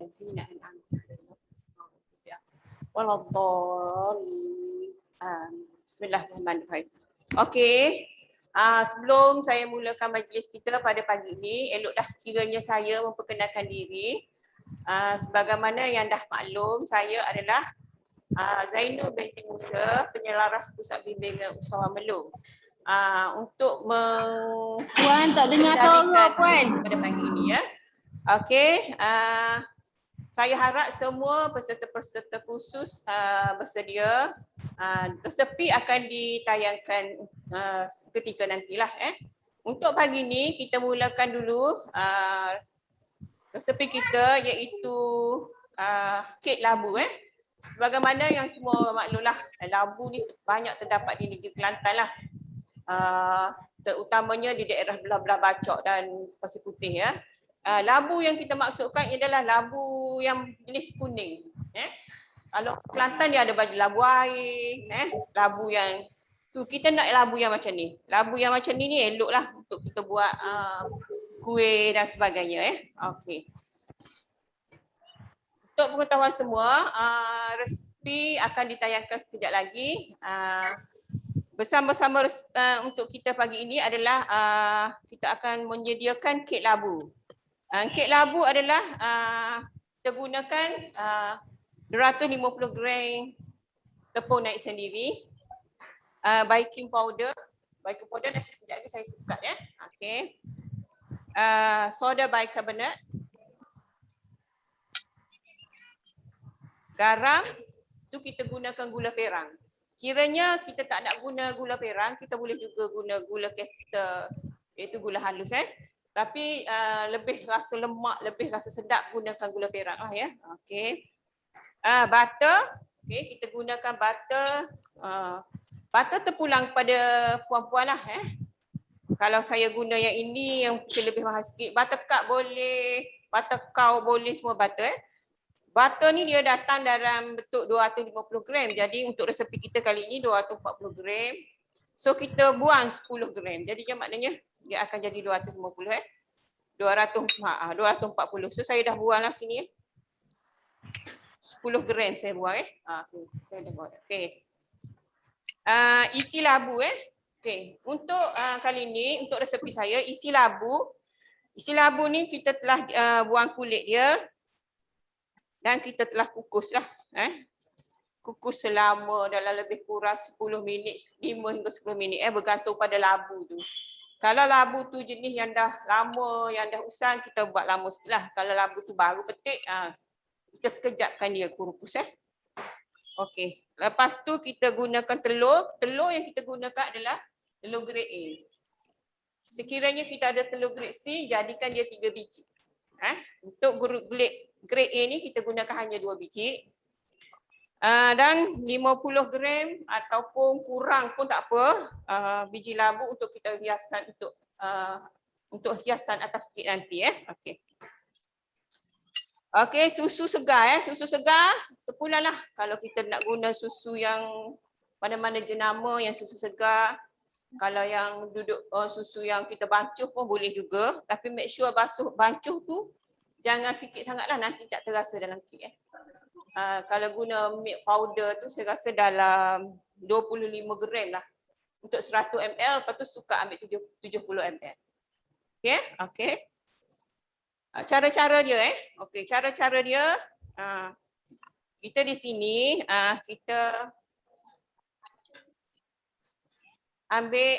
sini nak Waladhdallin. Bismillahirrahmanirrahim. Okey. Sebelum saya mulakan majlis kita pada pagi ini, eloklah sekiranya saya memperkenalkan diri. Sebagaimana yang dah maklum, saya adalah Zainul binti Musa, penyelaras Pusat Bimbingan Usahawan Melum. Untuk Puan tak dengar suara Puan pada pagi ini ya. Okey, saya harap semua peserta-peserta khusus bersedia. Resepi akan ditayangkan seketika nantilah. Untuk pagi ini kita mulakan dulu resepi kita iaitu kek labu. Bagaimana yang semua maklumlah, labu ni banyak terdapat di negeri Kelantan lah. Terutamanya di daerah belah-belah Bacok dan Pasir Putih ya. Labu yang kita maksudkan adalah labu yang jenis kuning. Kalau Kelantan dia ada baju labu air, labu yang tu kita nak labu yang macam ni. Labu yang macam ni eloklah untuk kita buat kuih dan sebagainya. Okey. Untuk pengetahuan semua, resepi akan ditayangkan sekejap lagi. Bersama-sama untuk kita pagi ini adalah kita akan menyediakan kek labu. Kek labu adalah kita gunakan 250 gram tepung naik sendiri, baking powder nanti sekejap lagi saya sukat ya. Okey. Soda bicarbonate, garam tu kita gunakan gula perang. Kiranya kita tak nak guna gula perang, kita boleh juga guna gula kester, iaitu gula halus Tapi lebih rasa lemak, lebih rasa sedap gunakan gula perak lah ya. Okey. Butter, okey, kita gunakan butter. Butter terpulang pada puan-puan lah Kalau saya guna yang ini yang mungkin lebih mahal sikit, buttercup boleh, butter cow boleh, semua butter Butter ni dia datang dalam bentuk 250 gram. Jadi untuk resepi kita kali ini 240 gram. So kita buang 10 gram. Jadi maknanya dia akan jadi 250 240. So saya dah buang lah sini 10 gram saya buang okay. Saya dah buang. Okey. Isi labu Okey. Untuk kali ini untuk resepi saya isi labu. Isi labu ni kita telah buang kulit dia dan kita telah kukus lah. Kukus selama dalam lebih kurang 10 minit, 5 hingga 10 minit bergantung pada labu tu. Kalau labu tu jenis yang dah lama, yang dah usang, kita buat lama sikit lah. Kalau labu tu baru petik, kita sekejapkan dia kukus Okey. Lepas tu kita gunakan telur. Telur yang kita gunakan adalah telur grade A. Sekiranya kita ada telur grade C, jadikan dia 3 biji. Untuk grade A ni kita gunakan hanya 2 biji. Dan 50 gram ataupun kurang pun tak apa, biji labu untuk kita hiasan untuk hiasan atas kek nanti Okey. Okey, susu segar susu segar terpulanglah kalau kita nak guna susu yang mana-mana jenama yang susu segar. Kalau yang duduk susu yang kita bancuh pun boleh juga, tapi make sure bancuh tu jangan sikit sangatlah, nanti tak terasa dalam kek kalau guna milk powder tu saya rasa dalam 25 gram lah untuk 100 ml, lepas tu suka ambil 70 ml. Okey, okey. Cara-cara dia okey, cara-cara dia kita di sini kita ambil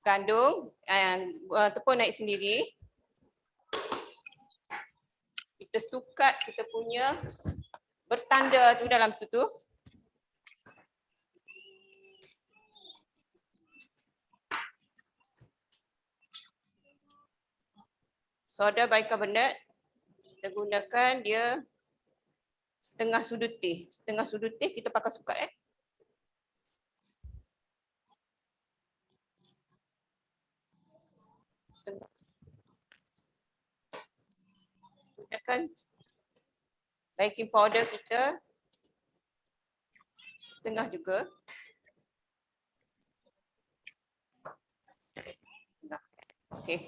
gandum, tepung naik sendiri. Kita sukat kita punya bertanda tu dalam tu. Soda bicarbonate kita gunakan dia setengah sudut teh. Setengah sudut teh kita pakai sukat setengah. Gunakan baking powder kita setengah juga. Okey.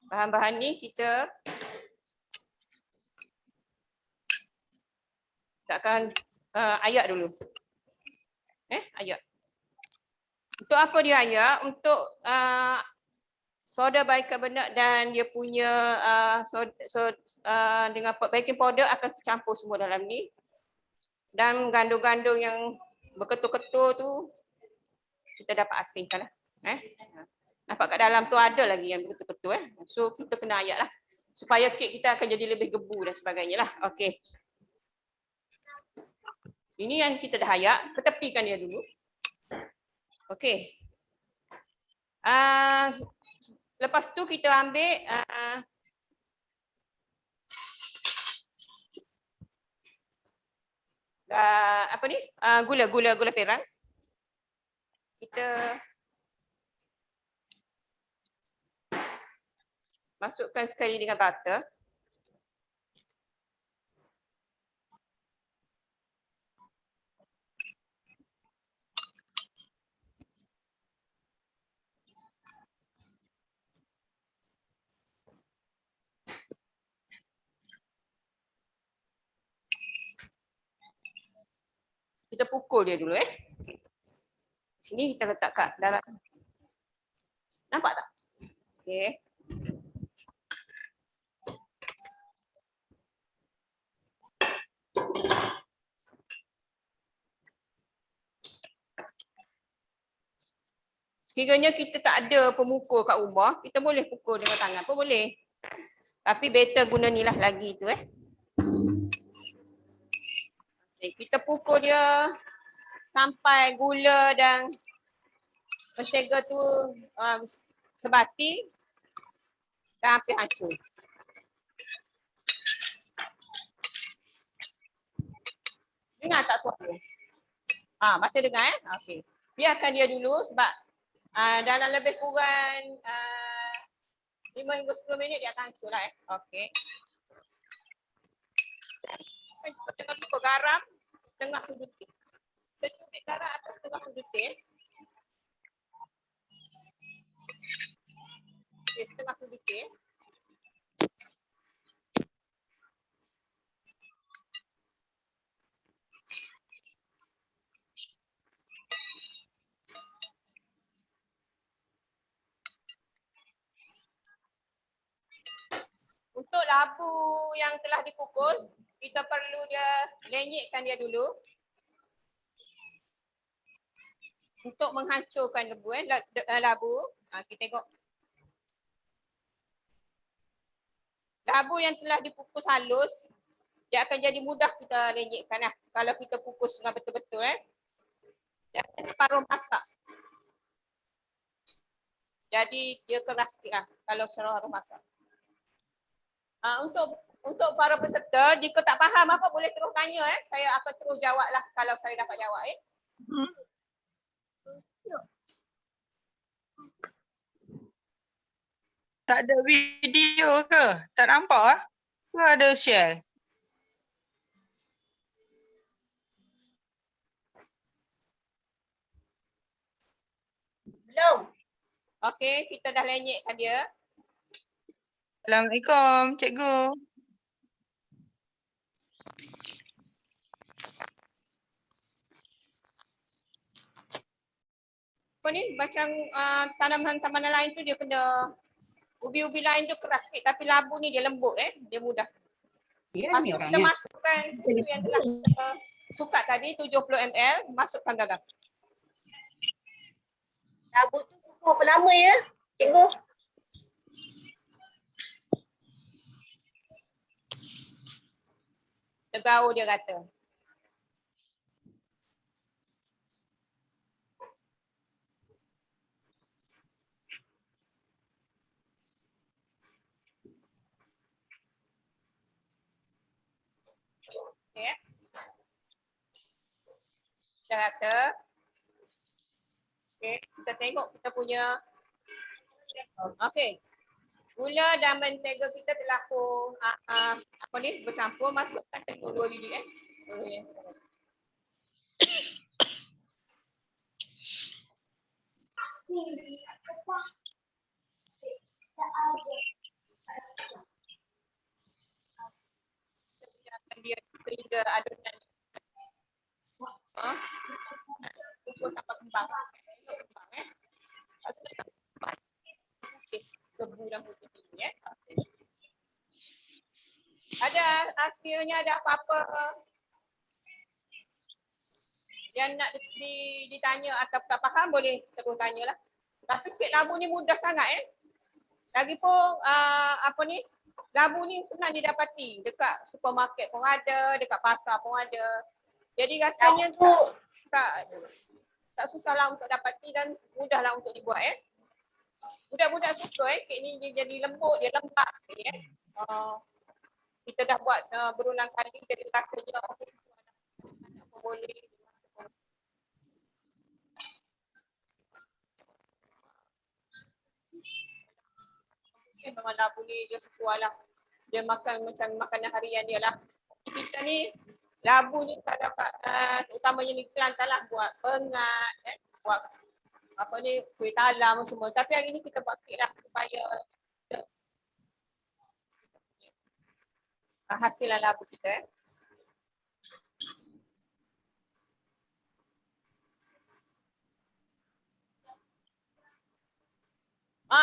Bahan-bahan ni kita Letakkan ayak dulu. Ayak. Untuk apa dia ayak? Untuk soda bicarbonate dan dia punya dengan baking powder akan tercampur semua dalam ni. Dan gandum-gandum yang berketul-ketul tu kita dapat asingkan lah. Nampak kat dalam tu ada lagi yang berketul-ketul. So kita kena ayak lah. Supaya kek kita akan jadi lebih gebu dan sebagainya lah. Okey. Ini yang kita dah ayak. Ketepikan dia dulu. Okey. Lepas tu kita ambil gula perang. Kita masukkan sekali dengan butter. Kita pukul dia dulu Sini kita letak kat dalam. Nampak tak? Okey. Sekiranya kita tak ada pemukul kat rumah, kita boleh pukul dengan tangan pun boleh. Tapi better guna ni lah lagi tu Okay, kita pukul dia sampai gula dan mentega tu sebati dan hampir hancur. Dengar tak suara? Masih dengar Okey. Biarkan dia dulu sebab dalam lebih kurang 5 hingga 10 minit dia akan hancur lah Okey. Jangan lupa garam setengah sudut teh. Secubit garam atas setengah sudut teh. Okey, setengah sudut teh. Untuk labu yang telah dikukus, kita perlu dia lenyekkan dia dulu. Untuk menghancurkan labu. Kita tengok. Labu yang telah dikukus halus, dia akan jadi mudah kita lenyekkan lah. Kalau kita kukus dengan betul-betul Dia akan separuh masak. Jadi dia keras sikit lah kalau separuh masak. Untuk para peserta, jika tak faham apa boleh terus tanya Saya akan terus jawab lah kalau saya dapat jawab Tak ada video ke? Tak nampak ke ada share? Belum. Okey, kita dah lenyekkan dia. Assalamualaikum, cikgu. Apa ni macam tanaman-tanaman lain tu dia kena ubi-ubi lain tu keras sikit tapi labu ni dia lembut dia mudah. Lepas tu kita masukkan susu yang telah kita sukat tadi 70 ml masukkan dalam. Labu tu kukuh berapa lama ya, cikgu? Tegau dia kata. Okay. Dia kata. Okay, kita tengok kita punya. Okay. Gula dan mentega kita telah pun bercampur, masukkan dua biji dia sehingga adonan Kukus sampai kembang. Kembang okey, tebu dan putih ini okey. Ada sekiranya ada apa-apa yang nak ditanya atau tak faham boleh terus tanyalah. Tapi kek labu ni mudah sangat Lagipun apa ni? Labu ni senang didapati dekat supermarket pun ada, dekat pasar pun ada. Jadi rasanya tak susahlah untuk dapati dan mudahlah untuk dibuat Budak-budak suka kek ni dia jadi lembut, dia lembap kita dah buat berulang kali jadi rasanya okey sesuai anak pun boleh. Memang labu ni dia sesuai lah. Dia makan macam makanan harian dia lah. Kita ni labu ni tak dapat utamanya ni Kelantan lah buat pengat, buat apa ni kuih talam semua. Tapi hari ni kita buat kek lah supaya hasilan labu kita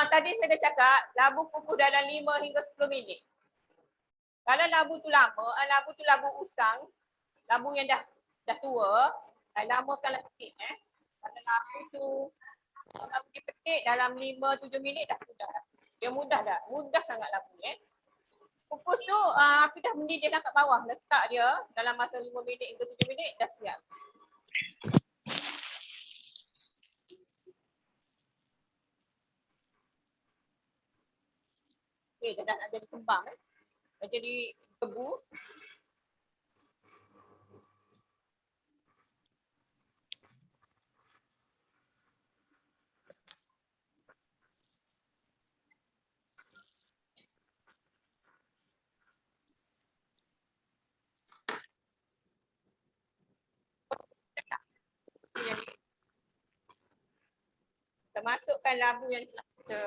tadi saya dah cakap labu kukus dalam 5 hingga 10 minit. Kalau labu tu lama, labu tu labu usang, labu yang dah tua, lamakanlah sikit Kalau labu tu labu dipetik dalam 5-7 minit dah sudah dah. Dia mudah dah. Mudah sangat labu Kukus tu api dah mendidih dah kat bawah, letak dia dalam masa 5 minit hingga 7 minit dah siap. Okey, dah nak jadi kembang dah jadi tebu. Kita masukkan labu yang telah kita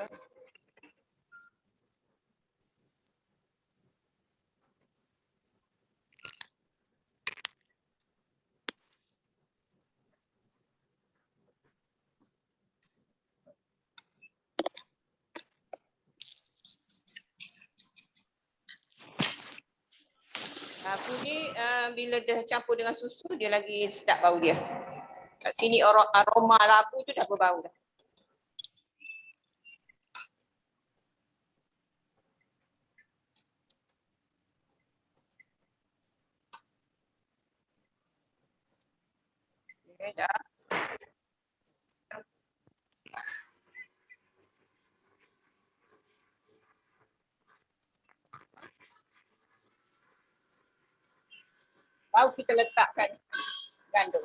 labu ni bila dah campur dengan susu dia lagi sedap bau dia. Kat sini aroma labu tu dah berbau dah. Okay, dah. Baru kita letakkan gandum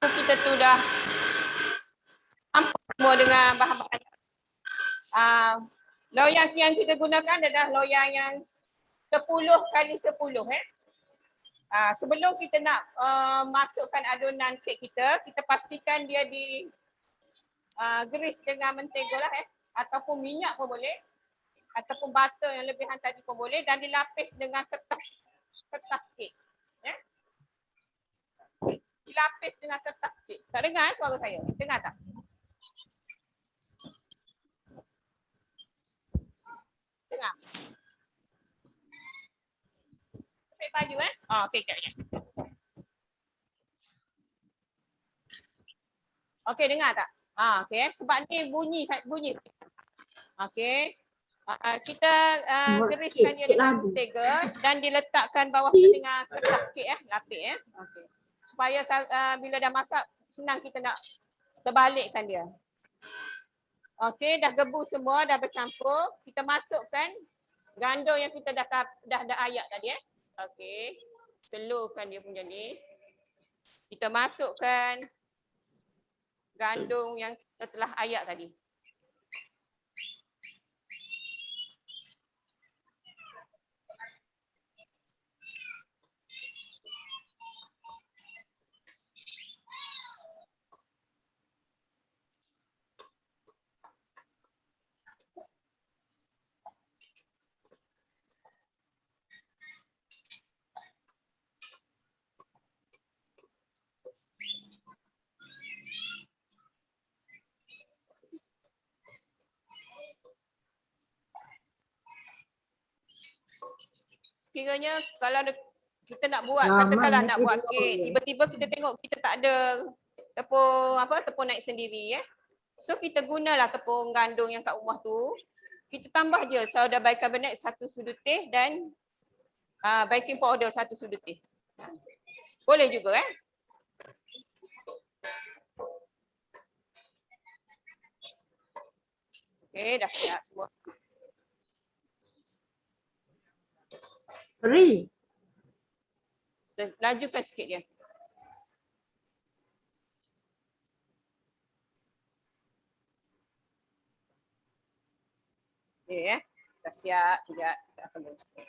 Kita tu dah campur semua dengan bahan-bahan. Loyang yang kita gunakan adalah loyang yang 10 kali 10 sebelum kita nak masukkan adunan kek kita pastikan dia di grease dengan mentega lah ataupun minyak pun boleh ataupun butter yang lebihan tadi pun boleh dan dilapis dengan kertas kek dilapis dengan kertas kek. Tak dengar suara saya? Dengar tak? Dengar? Sampai baju okey, kejap. Okey, dengar tak? Okey sebab ni bunyi. Okey. Kita geriskan dia dengan mentega dan diletakkan bawah tu dengan kertas kek lapis okey. Supaya bila dah masak senang kita nak terbalikkan dia. Okey, dah gebu semua, dah bercampur. Kita masukkan gandum yang kita dah ayak tadi Okey. Slowkan dia punya ni. Kita masukkan gandum yang kita telah ayak tadi. sekiranya kalau kita nak buat, Lama katakanlah ni nak dia buat buat kek, boleh. tiba-tiba kita tengok kita tak ada tepung naik sendiri So kita gunalah tepung gandum yang kat rumah tu. Kita tambah je soda bicarbonate 1 sudu teh dan baking powder 1 sudu teh. Boleh juga Okey, dah siap semua. Beri. Lajukan sikit dia. Okey dah siap. Sekejap. Kita akan buat sikit.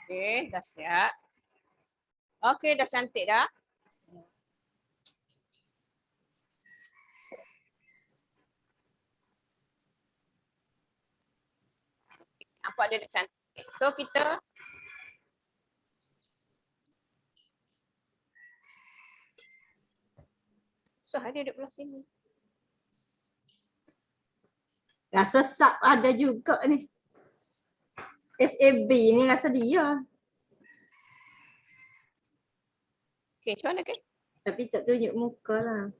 Okey, dah siap. Okey, dah cantik dah. Nampak dia dah cantik. So kita ada duduk belah sini. Rasa sap ada juga ni. SAB ni rasa dia. Okey, macam mana ke? Tapi tak tunjuk muka lah.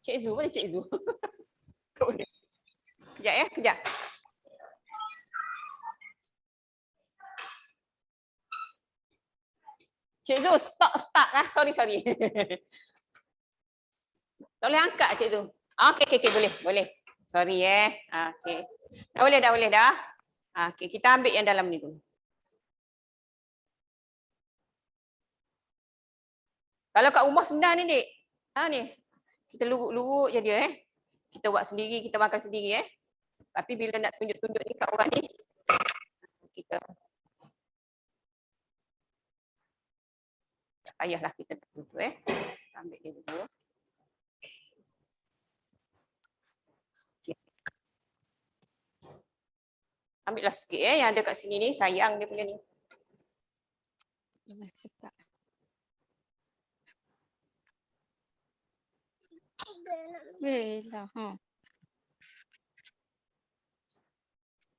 Cik Zu, mana Cik Zu? Tak boleh. Kejap kejap. Cik Zu, start lah. Sorry. Tak boleh angkat Cik Zu. Okey, boleh. Sorry okey. Dah boleh dah. Okey, kita ambil yang dalam ni dulu. Kalau kat rumah senang ni, Dik. Ni. Kita luruk je dia Kita buat sendiri, kita makan sendiri Tapi bila nak tunjuk-tunjuk ni kat orang ni, kita tak payahlah kita tunjuk Ambil dia dulu. Ambillah sikit yang ada kat sini ni, sayang dia punya ni. Lah,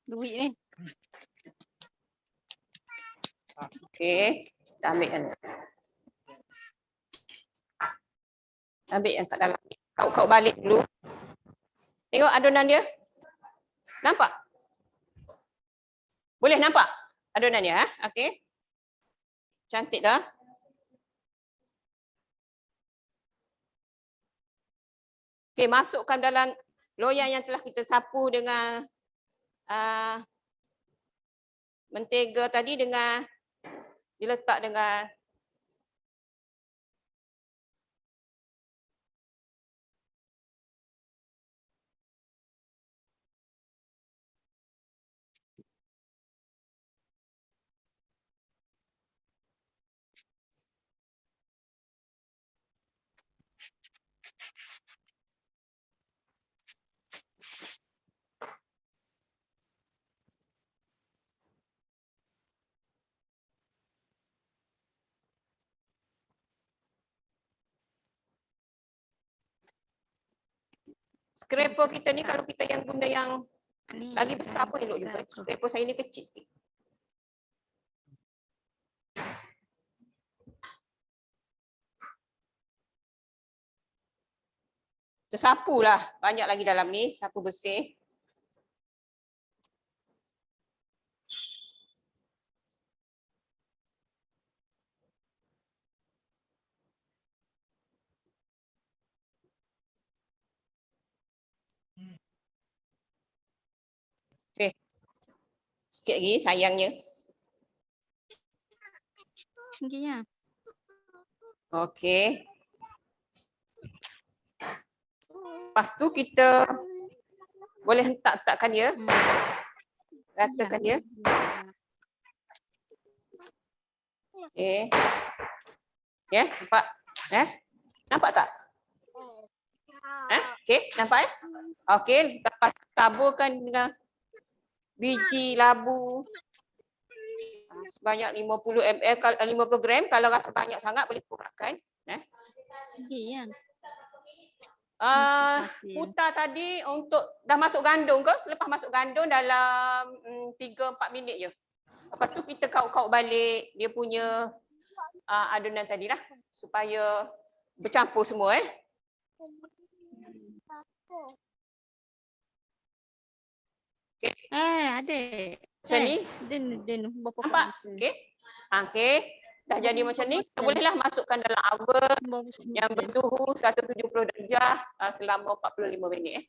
duit ni. Okey, kita ambil yang ni. Ambil yang kat dalam ni. Kau balik dulu. Tengok adunan dia. Nampak? Boleh nampak adunan dia? Okey. Cantik dah. Okey, masukkan dalam loyang yang telah kita sapu dengan mentega tadi dengan diletak dengan scraper kita ni. Kalau kita yang guna yang lagi besar pun elok juga. Scraper saya ni kecil sikit. Tersapulah. Banyak lagi dalam ni. Sapu bersih. Okey. Sikit lagi sayangnya. Tingginya. Okey. Lepas tu kita boleh hentak-hentakkan dia. Ratakan dia. Okey. Ya, nampak? Nampak tak? Okey, nampak Okey, lepas taburkan dengan biji labu sebanyak 50 ml, 50 gram. Kalau rasa banyak sangat boleh kurangkan. Tinggi kan? Putar tadi untuk dah masuk gandum ke? Selepas masuk gandum dalam 3-4 minit je. Lepas tu kita kaut-kaut balik dia punya adunan tadi lah supaya bercampur semua Adik. Macam ni. Dia berapa Nampak? Okey. Okey. Dah jadi macam ni, kita bolehlah masukkan dalam oven yang bersuhu 170 darjah selama 45 minit.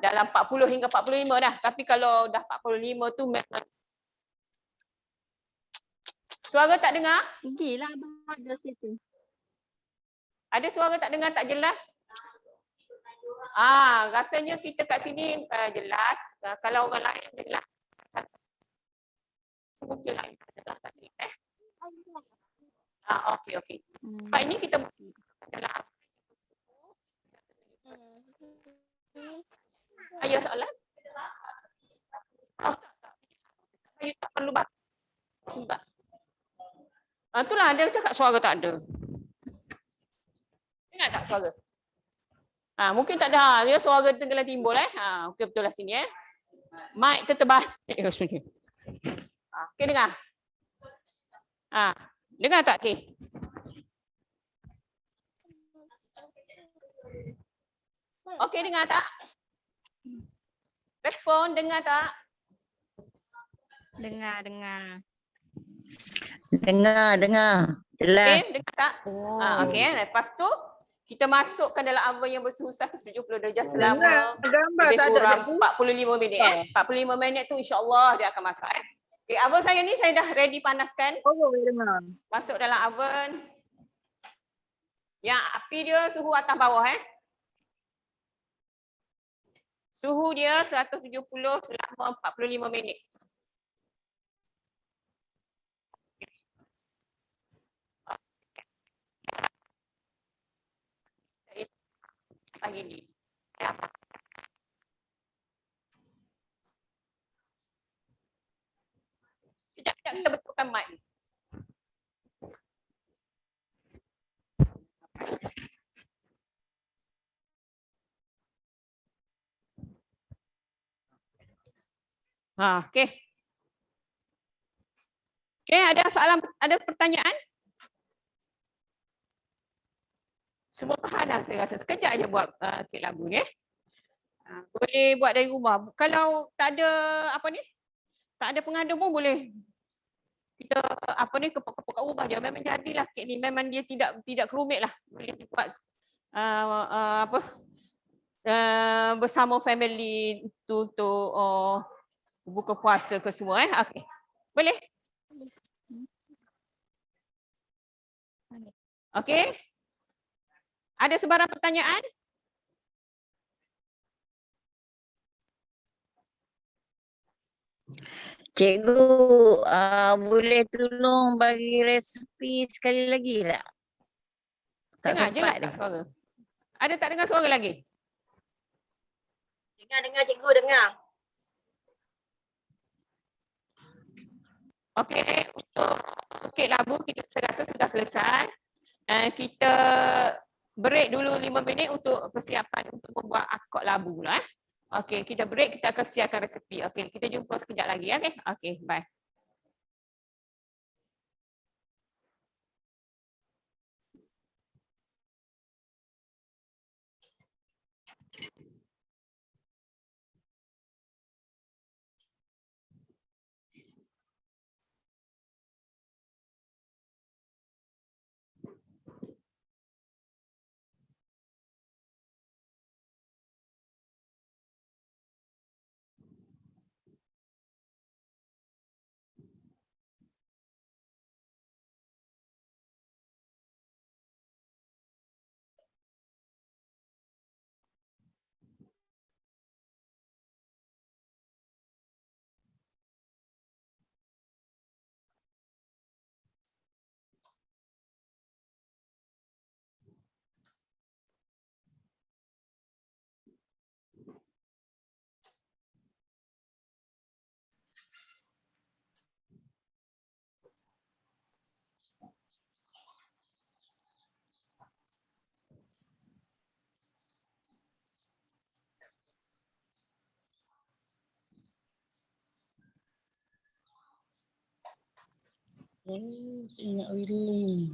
Dalam 40 hingga 45 dah. Tapi kalau dah 45 tu memang suara tak dengar? Tinggi lah abang ada situ. Ada suara tak dengar, tak jelas? Rasanya kita kat sini jelas. Kalau orang lain jelas. Mungkin lain jelas tadi. Okey. Pak ini kita dalam ayah soalan? Tak. Ayah tak perlu bak. Sebab itulah dia cakap suara tak ada. Dengar tak suara? Mungkin tak ada. Dia suara tenggelam timbul Okey, betul lah sini Mic terterbalik. Okey, dengar. Dengar tak Okey? Okey, dengar tak? Respon, dengar tak? Dengar. Okey, Jelas. dengar tak? Okey, lepas tu kita masukkan dalam oven yang bersuhu 170 darjah selama lebih kurang 45 minit 45 minit tu insya-Allah dia akan masak Okey, oven saya ni saya dah ready panaskan. Masuk dalam oven. Yang api dia suhu atas bawah Suhu dia 170 selama 45 minit. Pagi ni. Sekejap kita betulkan mic ni. Okey. Okey, ada soalan, ada pertanyaan? Semua faham dah saya rasa. Sekejap aja buat kek labu ni. Boleh buat dari rumah. Kalau tak ada tak ada pengadu pun boleh. Kita kepuk-kepuk kat rumah je. Memang jadilah kek ni. Memang dia tidak kerumit lah. Boleh buat bersama family untuk buka puasa ke semua Okey. Boleh? Okey. Ada sebarang pertanyaan? Cikgu, boleh tolong bagi resipi sekali lagi tak? Tak Dengar jelas sempat tak suara? Ada tak dengar suara lagi? Dengar cikgu, dengar. Okey, untuk kek labu kita saya rasa sudah selesai. Kita break dulu 5 minit untuk persiapan untuk membuat akok labu pula Okey, kita break, kita akan siapkan resepi. Okey, kita jumpa sekejap lagi Okey, bye. Ingat Willy.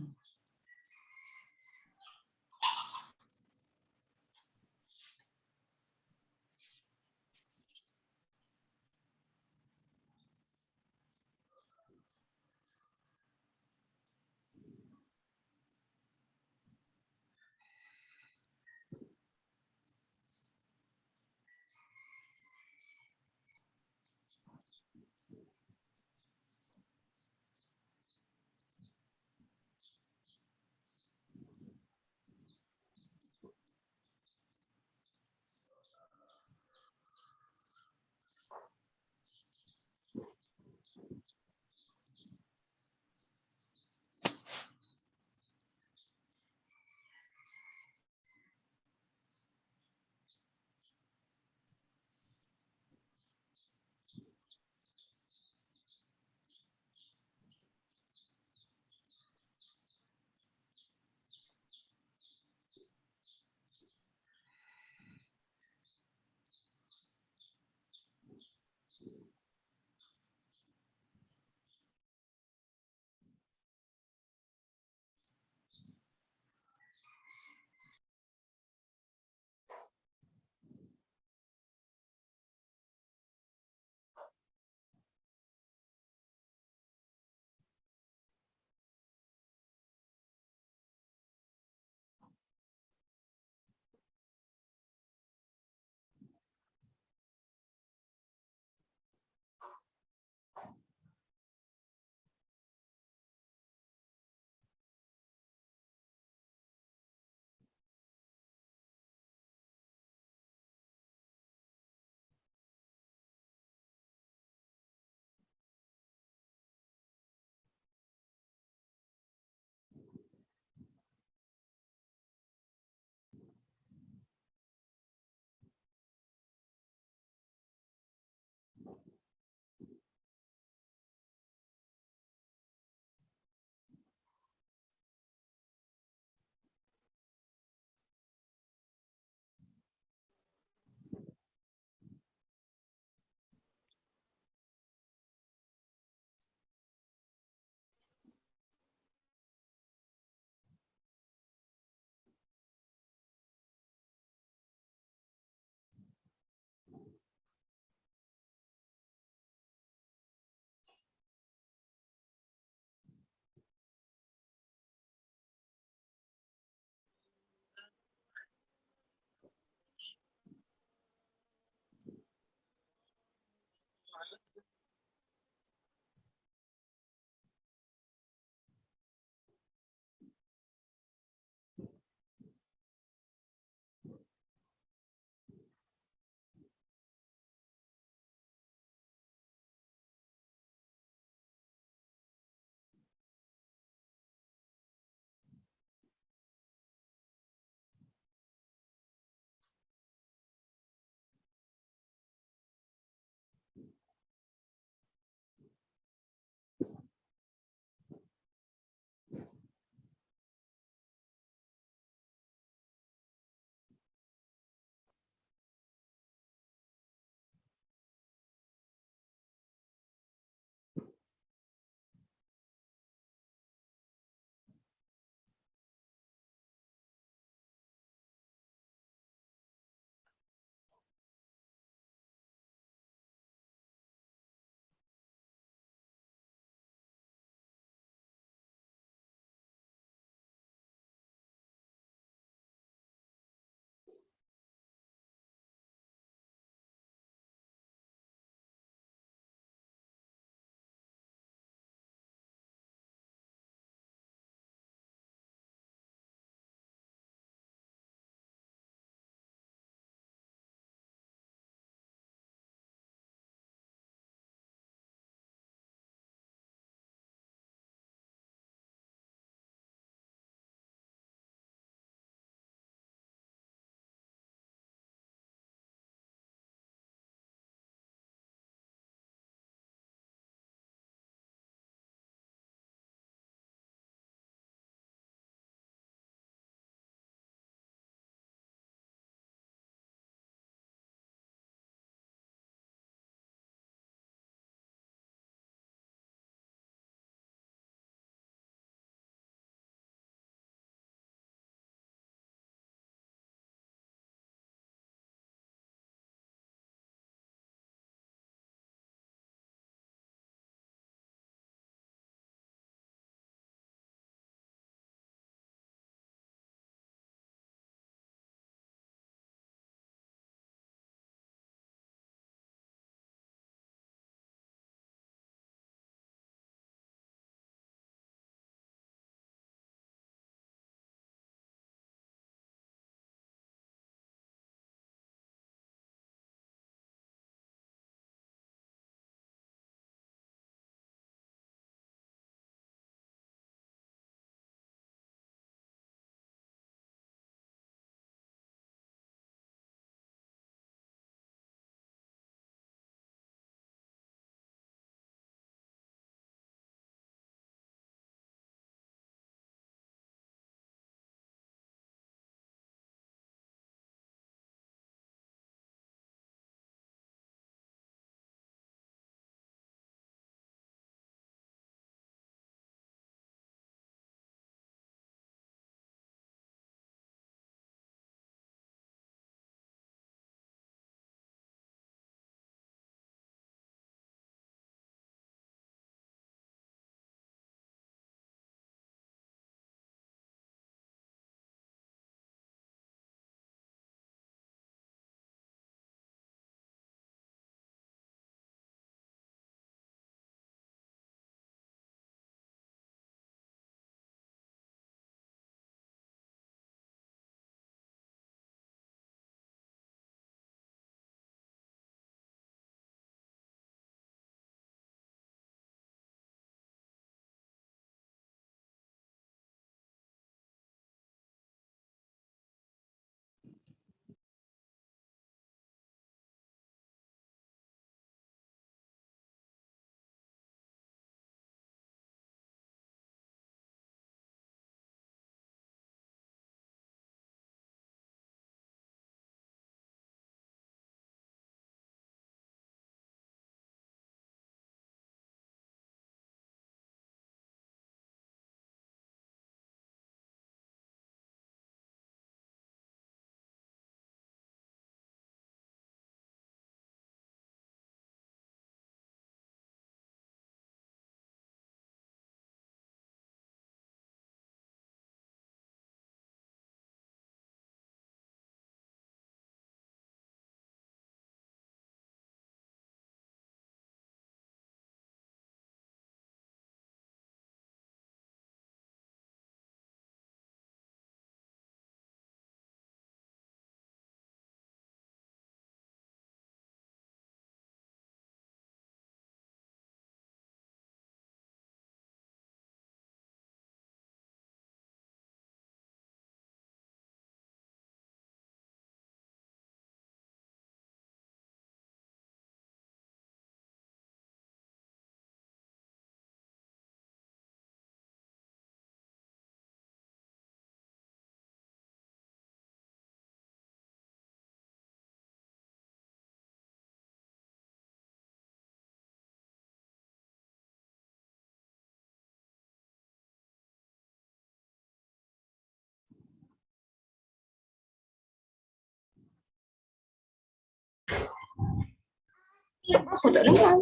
Aku tak dengar. Aku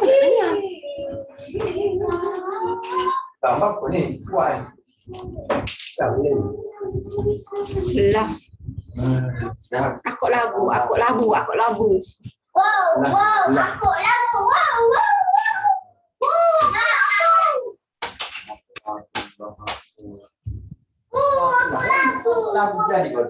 tak dengar. Tambah apa ni? Kuat. Tak boleh. Lah. Dah. Aku labu. Lagu jadi kau.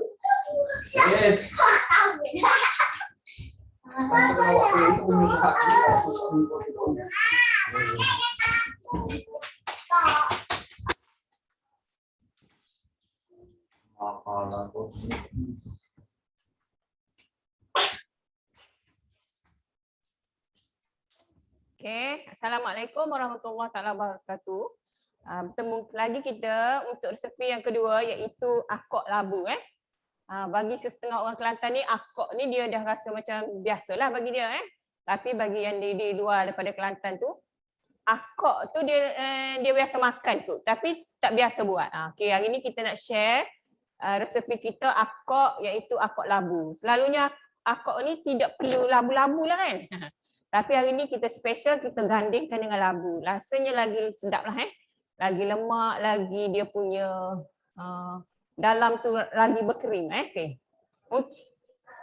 Okey, Assalamualaikum warahmatullahi taala wabarakatuh. Bertemu lagi kita untuk resepi yang kedua iaitu akok labu bagi setengah orang Kelantan ni akok ni dia dah rasa macam biasalah bagi dia Tapi bagi yang di luar daripada Kelantan tu akok tu dia biasa makan tu tapi tak biasa buat. Okey, hari ni kita nak share resepi kita akok iaitu akok labu. Selalunya akok ni tidak perlu labu-labu lah kan. Tapi hari ni kita special, kita gandingkan dengan labu. Rasanya lagi sedap lah Lagi lemak, lagi dia punya dalam tu lagi berkrim Okey.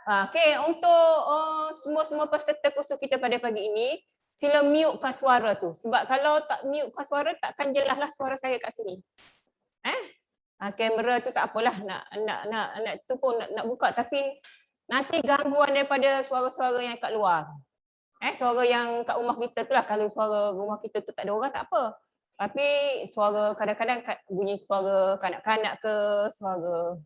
Okey, untuk semua peserta kursus kita pada pagi ini, sila mutekan suara tu. Sebab kalau tak mutekan suara, takkan jelaslah suara saya kat sini. Kamera tu tak apalah, nak tu pun nak buka. Tapi nanti gangguan daripada suara-suara yang kat luar. Suara yang kat rumah kita tu lah. Kalau suara rumah kita tu tak ada orang, tak apa. Tapi suara kadang-kadang bunyi suara kanak-kanak ke, suara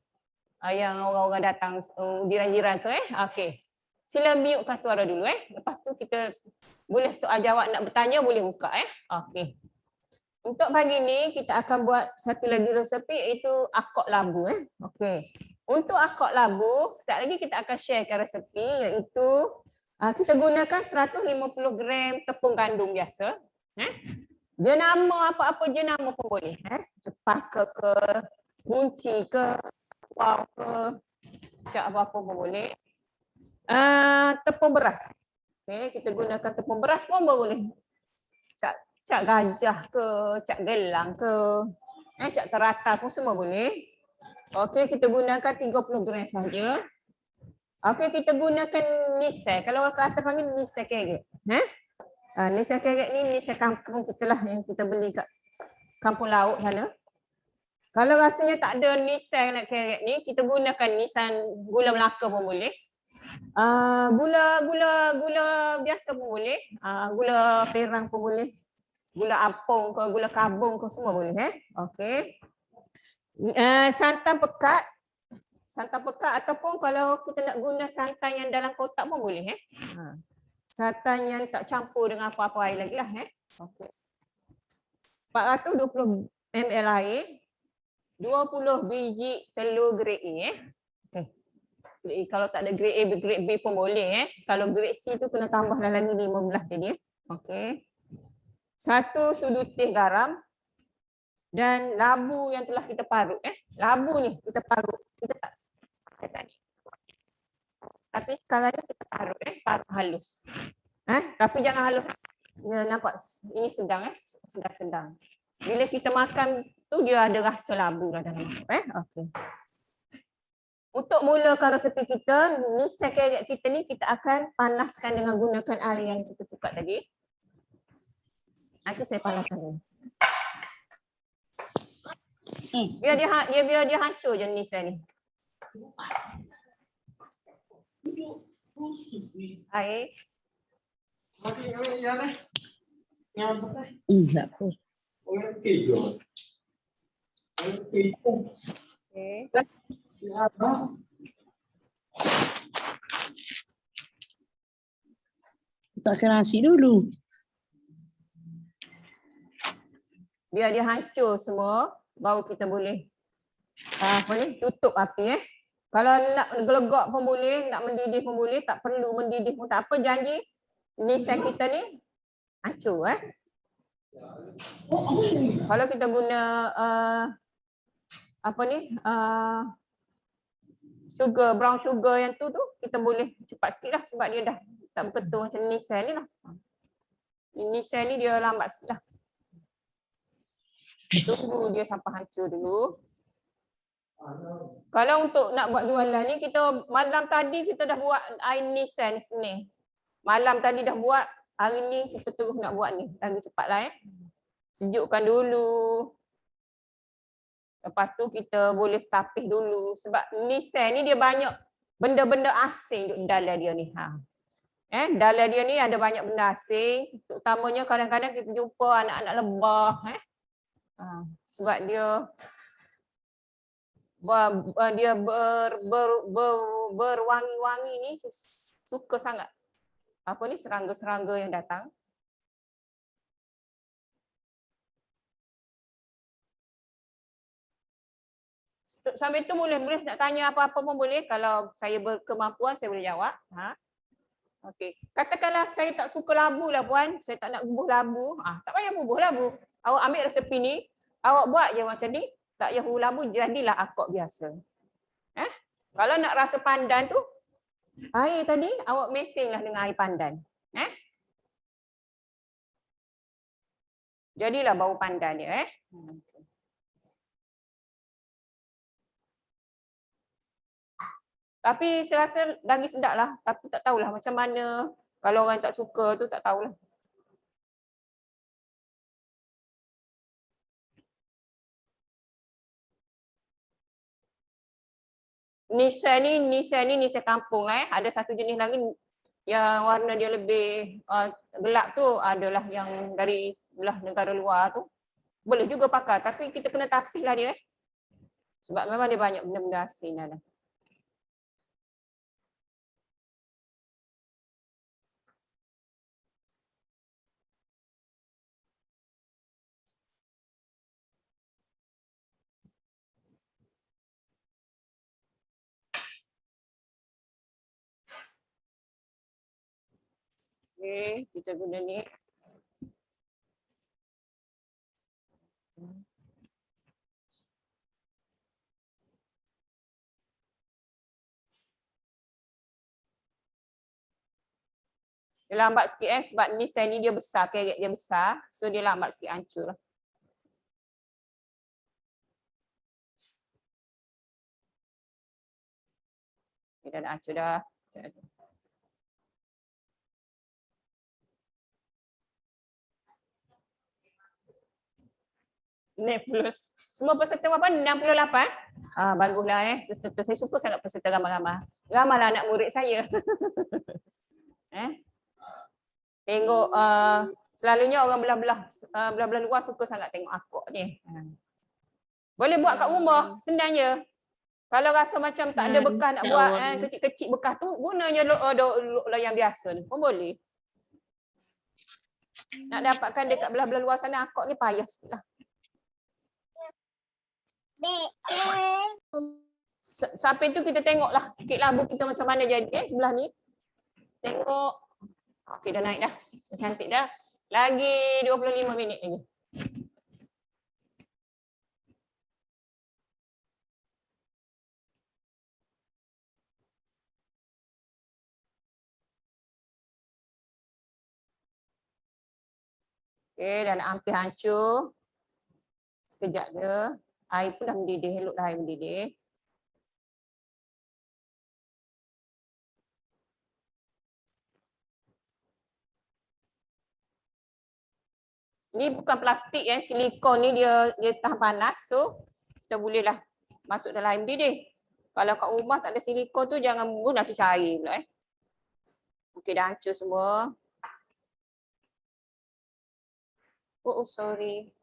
yang orang-orang datang jiran-jiran ke Okey. Sila mutekan suara dulu Lepas tu kita boleh soal jawab nak bertanya boleh buka Okey. Untuk pagi ni kita akan buat satu lagi resepi iaitu akok labu Okey. Untuk akok labu, sekejap lagi kita akan sharekan resepi iaitu kita gunakan 150 gram tepung gandum biasa. Jenama apa-apa jenama pun boleh. Cepaka ke, kunci ke, wow ke, cak apa-apa pun boleh. Tepung beras. Okay, kita gunakan tepung beras pun boleh. Cak gajah ke, cak gelang ke, cak terata pun semua boleh. Okey, kita gunakan 30 gram saja. Okey, kita gunakan nisai. Kalau orang Kelantan panggil nisai kerek. Nisai kerek ni nisai kampung kita lah yang kita beli kat kampung laut sana. Kalau rasanya tak ada nisai nak kerek ni, kita gunakan nisan gula Melaka pun boleh. Gula biasa pun boleh. Gula perang pun boleh. Gula apung ke, gula kabung ke semua boleh Okey. Santan pekat ataupun kalau kita nak guna santan yang dalam kotak pun boleh santan yang tak campur dengan apa-apa air lagi lah Okey. 420 ml air, 20 biji telur grade A Okey. Grade A, kalau tak ada grade A, grade B pun boleh Kalau grade C tu kena tambahlah lagi 15 jadi Okey. 1 sudu teh garam dan labu yang telah kita parut Labu ni kita parut. Kita tak tapi sekarang ni kita parut parut halus. Tapi jangan halus. Ya, nampak ini sedang sedang. Bila kita makan tu dia ada rasa labu lah dalam okey. Untuk mulakan resepi kita, nisai kerek kita ni kita akan panaskan dengan gunakan air yang kita suka tadi. Nanti saya panaskan dulu. Biar dia hancur je nisai ni. Air. Tak apa. Okey. Letakkan nasi dulu. Biar dia hancur semua, baru kita boleh tutup api Kalau nak gelegak pun boleh, nak mendidih pun boleh, tak perlu mendidih pun tak apa, janji nisai kita ni hancur Kalau kita guna apa ni? Sugar, brown sugar yang tu kita boleh cepat sikit lah sebab dia dah tak berketul macam Nissan ni lah. Nissan ni dia lambat sikit lah. Tunggu dia sampai hancur dulu. Kalau untuk nak buat jualan ni, kita malam tadi kita dah buat air Nissan sini. Malam tadi dah buat, hari ni kita terus nak buat ni. Lagi cepatlah Sejukkan dulu. Lepas tu kita boleh tapis dulu. Sebab Nissan ni dia banyak benda-benda asing duduk dalam dia ni. Dalam dia ni ada banyak benda asing. Terutamanya kadang-kadang kita jumpa anak-anak lebah. Sebab dia berwangi-wangi ni suka sangat. Apa ni serangga-serangga yang datang. Sambil tu boleh nak tanya apa-apa pun boleh. Kalau saya berkemampuan saya boleh jawab. Okey. Katakanlah saya tak suka labu lah puan. Saya tak nak bubuh labu. Tak payah bubuh labu. Awak ambil resepi ni, awak buat je macam ni. Tak payah bubuh labu, jadilah akok biasa. Kalau nak rasa pandan tu, air tadi awak mesinglah dengan air pandan. Jadilah bau pandan dia. Tapi saya rasa lagi sedap lah. Tapi tak tahulah macam mana. Kalau orang tak suka tu tak tahulah. Nissan ni kampung lah. Ada satu jenis lagi yang warna dia lebih gelap tu adalah yang dari belah negara luar tu. Boleh juga pakai tapi kita kena tapis lah dia. Sebab memang dia banyak benda-benda asing dalam. Okey, kita guna ni. Dia lambat sikit sebab Nissan ni dia besar, kerek dia besar. So dia lambat sikit hancur. Dia dah hancur dah. Semua peserta berapa? 68? Baguslah peserta. Saya suka sangat peserta ramai-ramai. Ramailah anak murid saya. Tengok selalunya orang belah-belah luar suka sangat tengok akok ni. Boleh buat kat rumah, senang je. Kalau rasa macam tak ada bekas nak buat kecil-kecil bekas tu, gunanya yang biasa ni pun boleh. Nak dapatkan dekat belah-belah luar sana akok ni payah sikit lah. Sampai tu kita tengoklah kek labu kita macam mana jadi sebelah ni. Tengok. Okey dah naik dah. Dah cantik dah. Lagi 25 minit lagi. Okey dah nak hampir hancur. Sekejap je. Air pun dah mendidih. Eloklah air mendidih. Ni bukan plastik silikon ni dia tahan panas. So kita bolehlah masuk dalam air mendidih. Kalau kat rumah tak ada silikon tu jangan guna cair pula Okey dah hancur semua. Oh sorry.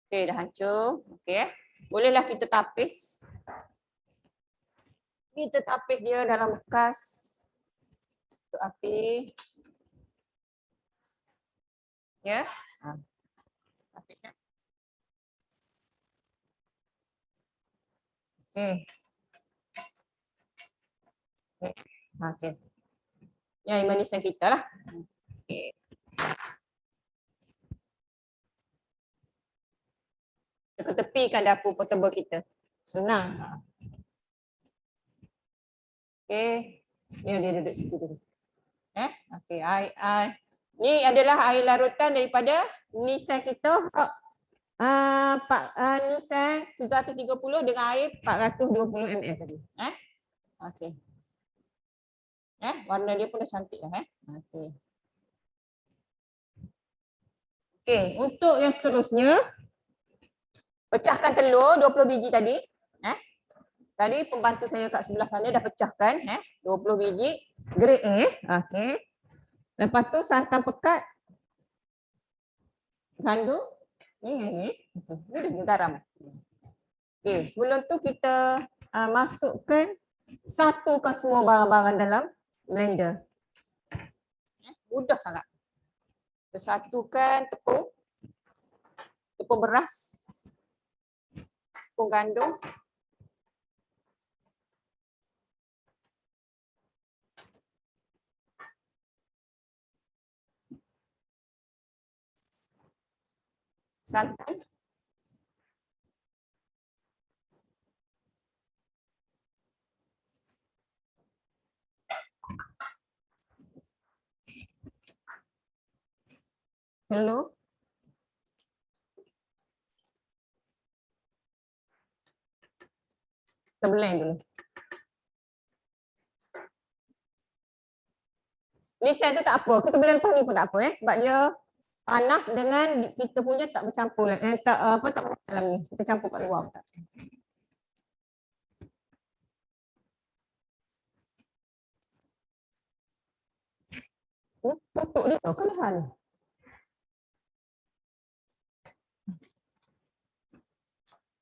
Okey dah hancur. Okey bolehlah kita tapis. Kita tapis dia dalam bekas. Untuk api. Ya. Tapis kan. Okey. Okey. Yang manisan kita lah. Okey. Tepi-tepikan dapur portable kita. Senang. Okey. Ni dia duduk situ dulu. Okey, ni adalah air larutan daripada nissan kita. Nissan 330 dengan air 420 ml tadi. Okey. Warna dia pun dah cantik dah. Okey. Okey, untuk yang seterusnya, pecahkan telur 20 biji tadi. Tadi pembantu saya kat sebelah sana dah pecahkan 20 biji grade A. Okey. Lepas tu santan pekat. Gandum. Ni. Okey, ni dah garam. Okey, sebelum tu kita masukkan satukan semua barang-barang dalam blender. Mudah sangat. Kita satukan tepung beras, tepung gandum, santan, telur, kita blend dulu. Ni saya tu tak apa, kita blend lepas ni pun tak apa sebab dia panas dengan kita punya tak bercampur tak dalam ni. Kita campur kat luar tak. Tutup dia tu kelehan.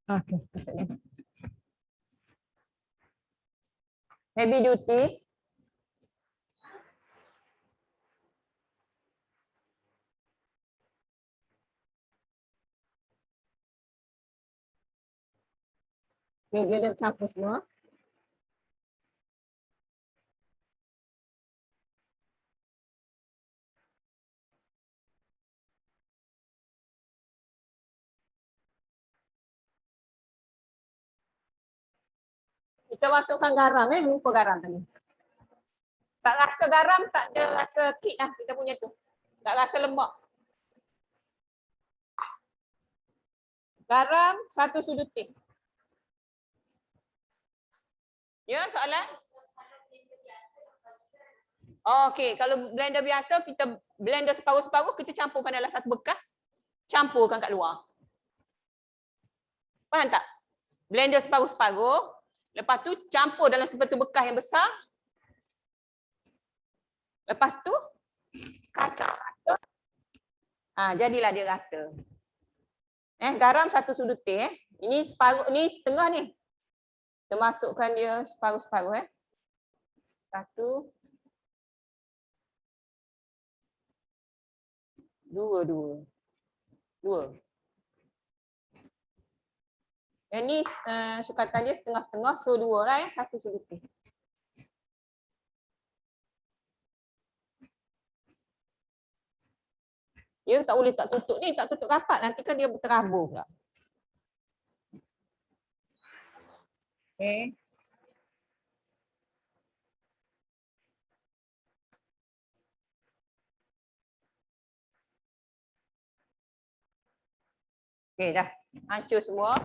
Okey, tutup dia. Heavy duty. Dia dah campur semua. Kita masukkan garam lupa garam tadi. Tak rasa garam, tak ada rasa kick lah kita punya tu. Tak rasa lemak. Garam 1 sudut teh. Ya, soalan? Okey, kalau blender biasa kita blender separuh-separuh, kita campurkan dalam satu bekas, campurkan kat luar. Faham tak? Blender separuh-separuh, lepas tu campur dalam satu bekas yang besar. Lepas tu kacau rata. Jadilah dia rata. Garam 1 sudut teh. Ini separuh, ni setengah ni. Kita masukkan dia separuh-separuh 1, 2. Yang ni sukatan dia setengah-setengah, so 2 lah 1 sudut teh. Dia tak boleh tak tutup ni, tak tutup rapat, nanti kan dia terabur pula. Okey. Okey dah, hancur semua.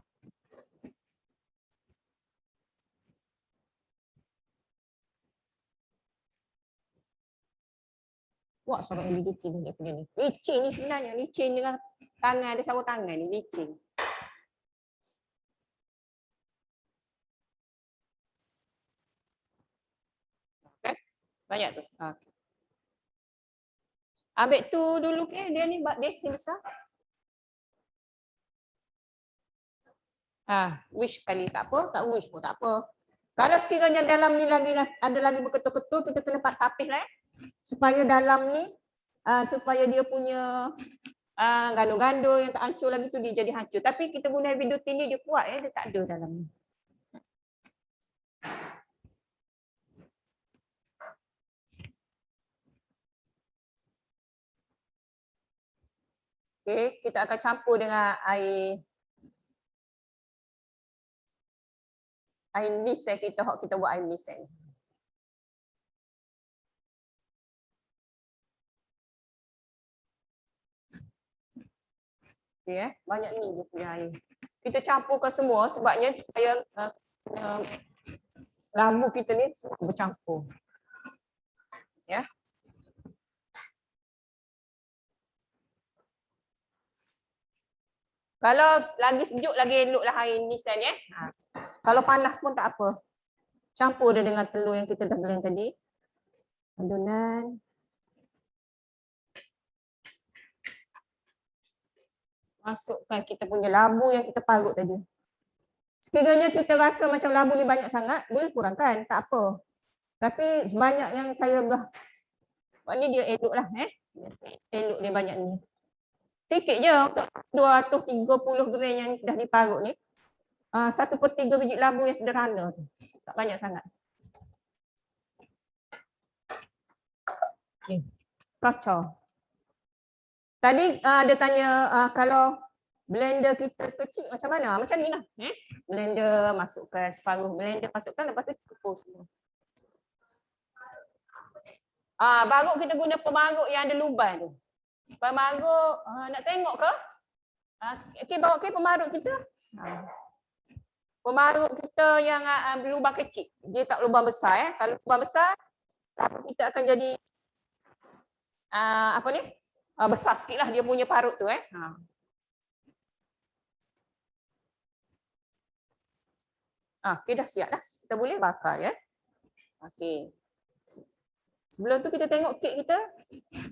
Wah, sorak yang duduk dia punya ni. Licin ni sebenarnya, licin dengan tangan, ada sarung tangan ni, licin. Okay. Banyak tu. Okay. Ambil tu dulu ke, dia ni besin besar. Wish kali tak apa, tak wish pun tak apa. Kalau sekiranya dalam ni lagi ada lagi berketul-ketul, kita kena tapis lah supaya dalam ni supaya dia punya gandum-gandum yang tak hancur lagi tu dia jadi hancur. Tapi kita guna heavy duty ni dia kuat dia tak ada dalam ni. Okey, kita akan campur dengan air nisen kita, hok kita buat air nisen. Okey, banyak ni dia punya air. Kita campurkan semua sebabnya supaya labu kita ni semua bercampur. Ya. Kalau lagi sejuk lagi eloklah air nisen ya. Kalau panas pun tak apa. Campur dia dengan telur yang kita dah blend tadi. Adunan. Masukkan kita punya labu yang kita parut tadi. Sekiranya kita rasa macam labu ni banyak sangat, boleh kurangkan, tak apa. Tapi banyak yang saya dah, ni dia eloklah elok dia banyak ni. Sikit je untuk 230 gram yang dah diparut ni. 1/3 biji labu yang sederhana tu. Tak banyak sangat. Okay. Kacau. Tadi dia tanya kalau blender kita kecil macam mana? Macam ni lah. Blender masukkan separuh blender masukkan, lepas tu kumpul semua. Baru kita guna pemarut yang ada luban tu. Pemarut nak tengok ke? Okey, bawa ke pemarut kita. Pemarut kita yang lubang kecil. Dia tak lubang besar. Kalau lubang besar, kita akan jadi apa ni? Besar sikit lah dia punya parut tu. Okey, dah siap dah. Kita boleh bakar ya. Okey. Sebelum tu kita tengok kek kita.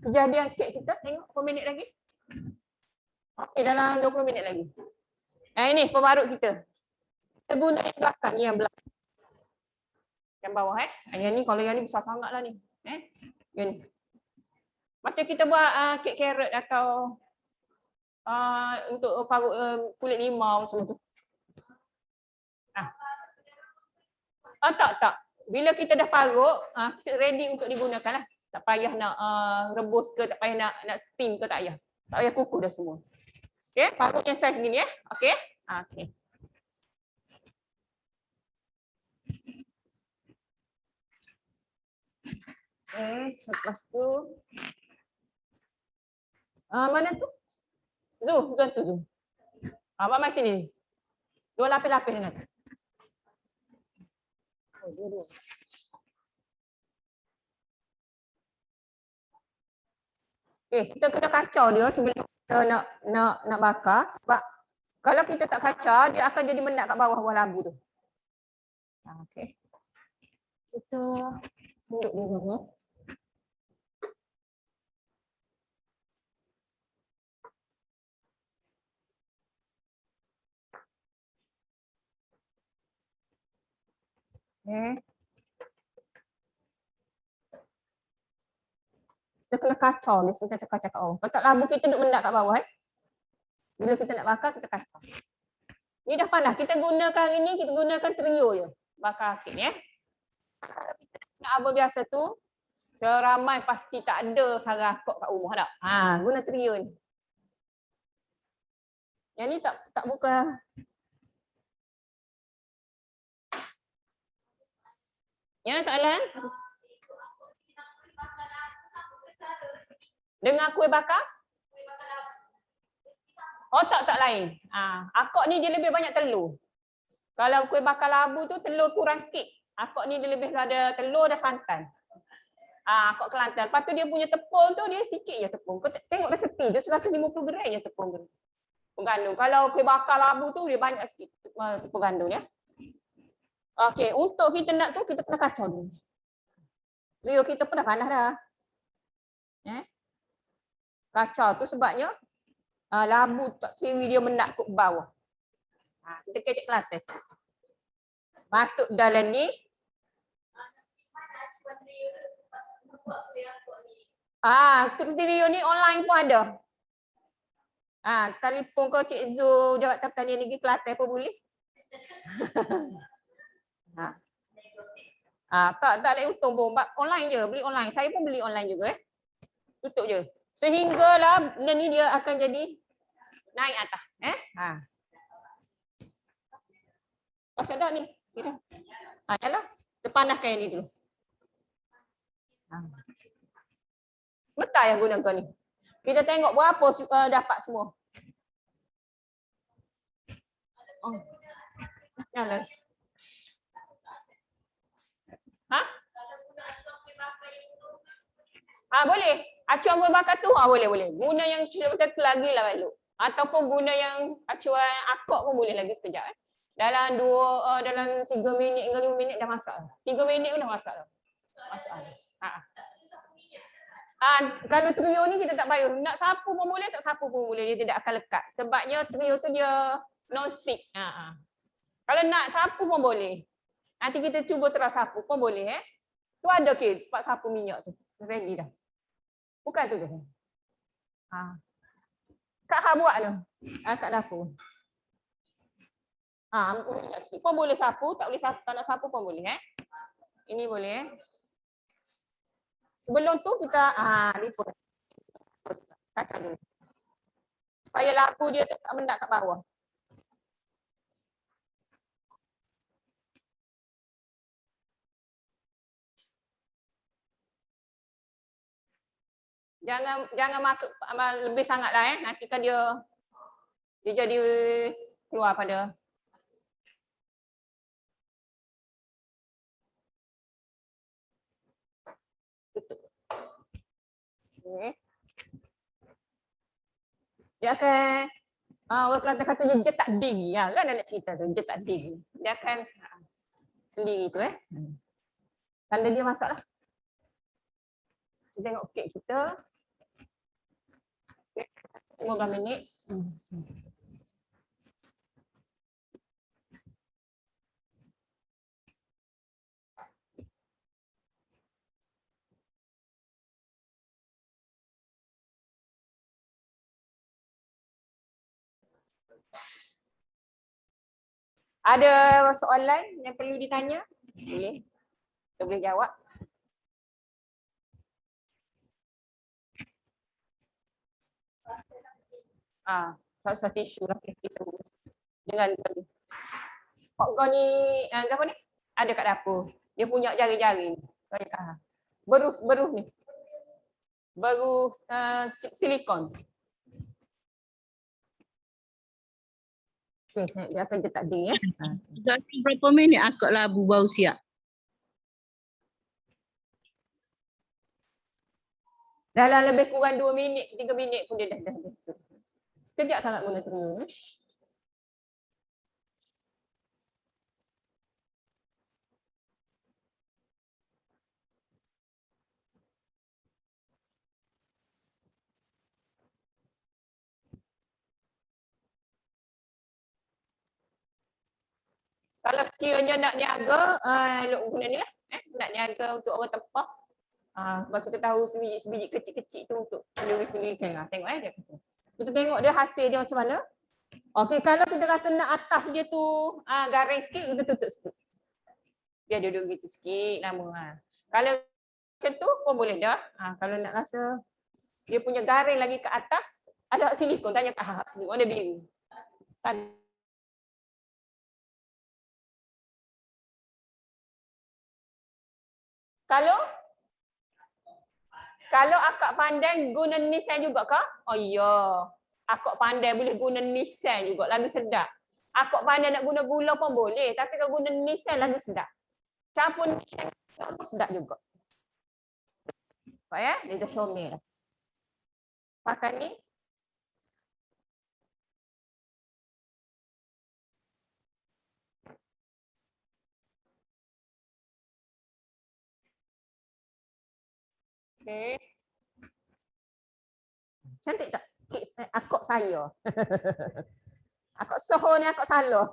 Kejadian kek kita. Tengok berapa minit lagi. Okey, dalam 20 minit lagi. Ini pemarut kita. Kita guna yang belakang ni, yang belakang. Yang bawah Yang ni kalau yang ni besar sangat lah ni. Yang ni. Macam kita buat kek carrot atau untuk parut kulit limau semua tu. Tak. Bila kita dah parut, ready untuk digunakan lah. Tak payah nak rebus ke, tak payah nak steam ke, tak payah. Tak payah kukuh dah semua. Okey, parut yang saiz gini ya. Okey. Okey. Lepas tu mana tu? Tuan tu. Abang mai sini. 2 lapis-lapis dengan tu. Okey, kita kena kacau dia sebelum kita nak bakar, sebab kalau kita tak kacau dia akan jadi menat kat bawah labu tu. Okey. Kita tunduk dia bawah. Kita kena kacau dia kacau kat bawah. Kalau tak labu kita duduk mendak kat bawah Bila kita nak bakar kita kacau. Ni dah panas. Kita gunakan ini, kita gunakan trio je. Bakar kek ni nak apa biasa tu, seramai pasti tak ada sarah kok kat rumah tak. Guna trio ni. Yang ni tak buka. Ya, soalan? Dengan kuih bakar? Oh, tak lain. Akok ni dia lebih banyak telur. Kalau kuih bakar labu tu telur kurang sikit. Akok ni dia lebih ada telur dan santan. Akok Kelantan. Lepas tu dia punya tepung tu dia sikit je tepung. Kau tengok resepi dia 150 gram je tepung gandum. Kalau kuih bakar labu tu dia banyak sikit tepung gandum ya. Okey, untuk kita nak tu kita kena kacau dulu. Trio kita pun dah panas dah. Kacau tu sebabnya labu tak ciri dia mendak ke bawah. Kita kecek ke atas. Masuk dalam ni. Trio ni online pun ada. Telefon kau Cik Zul Jawatan Pertanian Negeri Kelantan pun boleh. Tak ada untung pun. Online je, beli online. Saya pun beli online juga Tutup je. Sehinggalah benda ni dia akan jadi naik atas. Pasal dah ni. Tidak. Adalah. Terpanaskan yang ni dulu. Betul yang guna kau ni. Kita tengok berapa dapat semua. Oh. Nyala. Ha? Boleh. Acuan berbakar tu boleh. Guna yang macam tu lagi lah elok. Ataupun guna yang acuan akok pun boleh lagi sekejap. Dalam 3 minit hingga 5 minit dah masak. 3 minit pun dah masak dah. Masak. Kalau trio ni kita tak payah. Nak sapu pun boleh, tak sapu pun boleh. Dia tidak akan lekat. Sebabnya trio tu dia non-stick. Kalau nak sapu pun boleh. Nanti kita cuba terus sapu pun boleh. Tu ada ke tempat sapu minyak tu. Ready dah. Bukan tu ke? Kak Ha buat tu. Kat dapur. Sikit pun boleh sapu, tak boleh sapu, tak nak sapu pun boleh. Ini boleh. Sebelum tu kita lupa. Kacau dulu. Supaya labu dia tak mendak kat bawah. Jangan masuk lebih sangatlah nanti kan dia jadi keluar pada tutup. Okay. Dia akan orang Kelantan kata je tak ding. Ya kan nak cerita tu je tak ding. Dia akan sendiri tu tanda dia masaklah. Kita tengok kek kita. 15 minit. Ada soalan yang perlu ditanya? Boleh. Kita boleh jawab. Usah tisu lah kita dengan tadi. Popcorn ni apa ni? Ada kat dapur. Dia punya jari-jari. Berus ni. Berus silikon. Okay, dia akan cetak ding Berapa minit akak labu baru siap? Dalam lebih kurang 2 minit, 3 minit pun dia dah. Sekejap sangat guna trio. Kalau sekiranya nak niaga, guna ni lah. Nak niaga untuk orang tempah. Sebab kita tahu sebiji kecil-kecil tu untuk peluri-pelurikan. Tengok dia kata. Kita tengok dia hasil dia macam mana. Okey, kalau kita rasa nak atas dia tu garing sikit, kita tutup sikit. Dia duduk gitu sikit lama. Kalau macam tu pun boleh dah. Kalau nak rasa dia punya garing lagi ke atas, ada silikon. Tanya kat hak silikon, ada biru. Kalau akak pandai guna nisan juga kah? Oh iya. Akak pandai boleh guna nisan juga, lagi sedap. Akak pandai nak guna gula pun boleh, tapi kalau guna nisan lagi sedap. Campur nisan sedap juga. Nampak dia dah comel dah. Pakai ni. Okey. Cantik tak? Akak saya. Akak soho ni akak salah.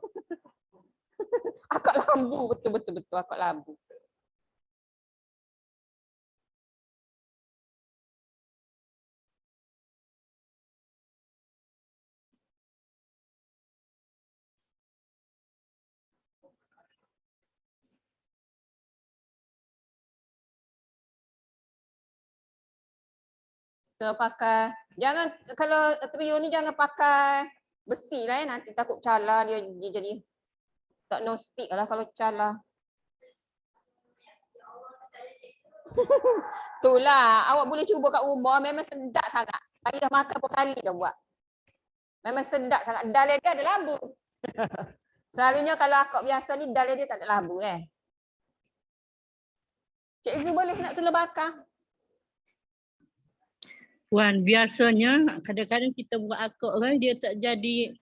Akak lambu betul akak lambu. Kita pakai, jangan kalau trio ni jangan pakai besi lah nanti takut cala dia jadi tak non stick lah kalau cala. Itulah, awak boleh cuba kat rumah, memang sedap sangat. Saya dah makan berapa kali dah buat. Memang sedap sangat. Dal dia ada labu. Selalunya kalau akak biasa ni dal dia tak ada labu . Cik Zu boleh nak tular bakar? Puan, biasanya kadang-kadang kita buat akak kan dia tak jadi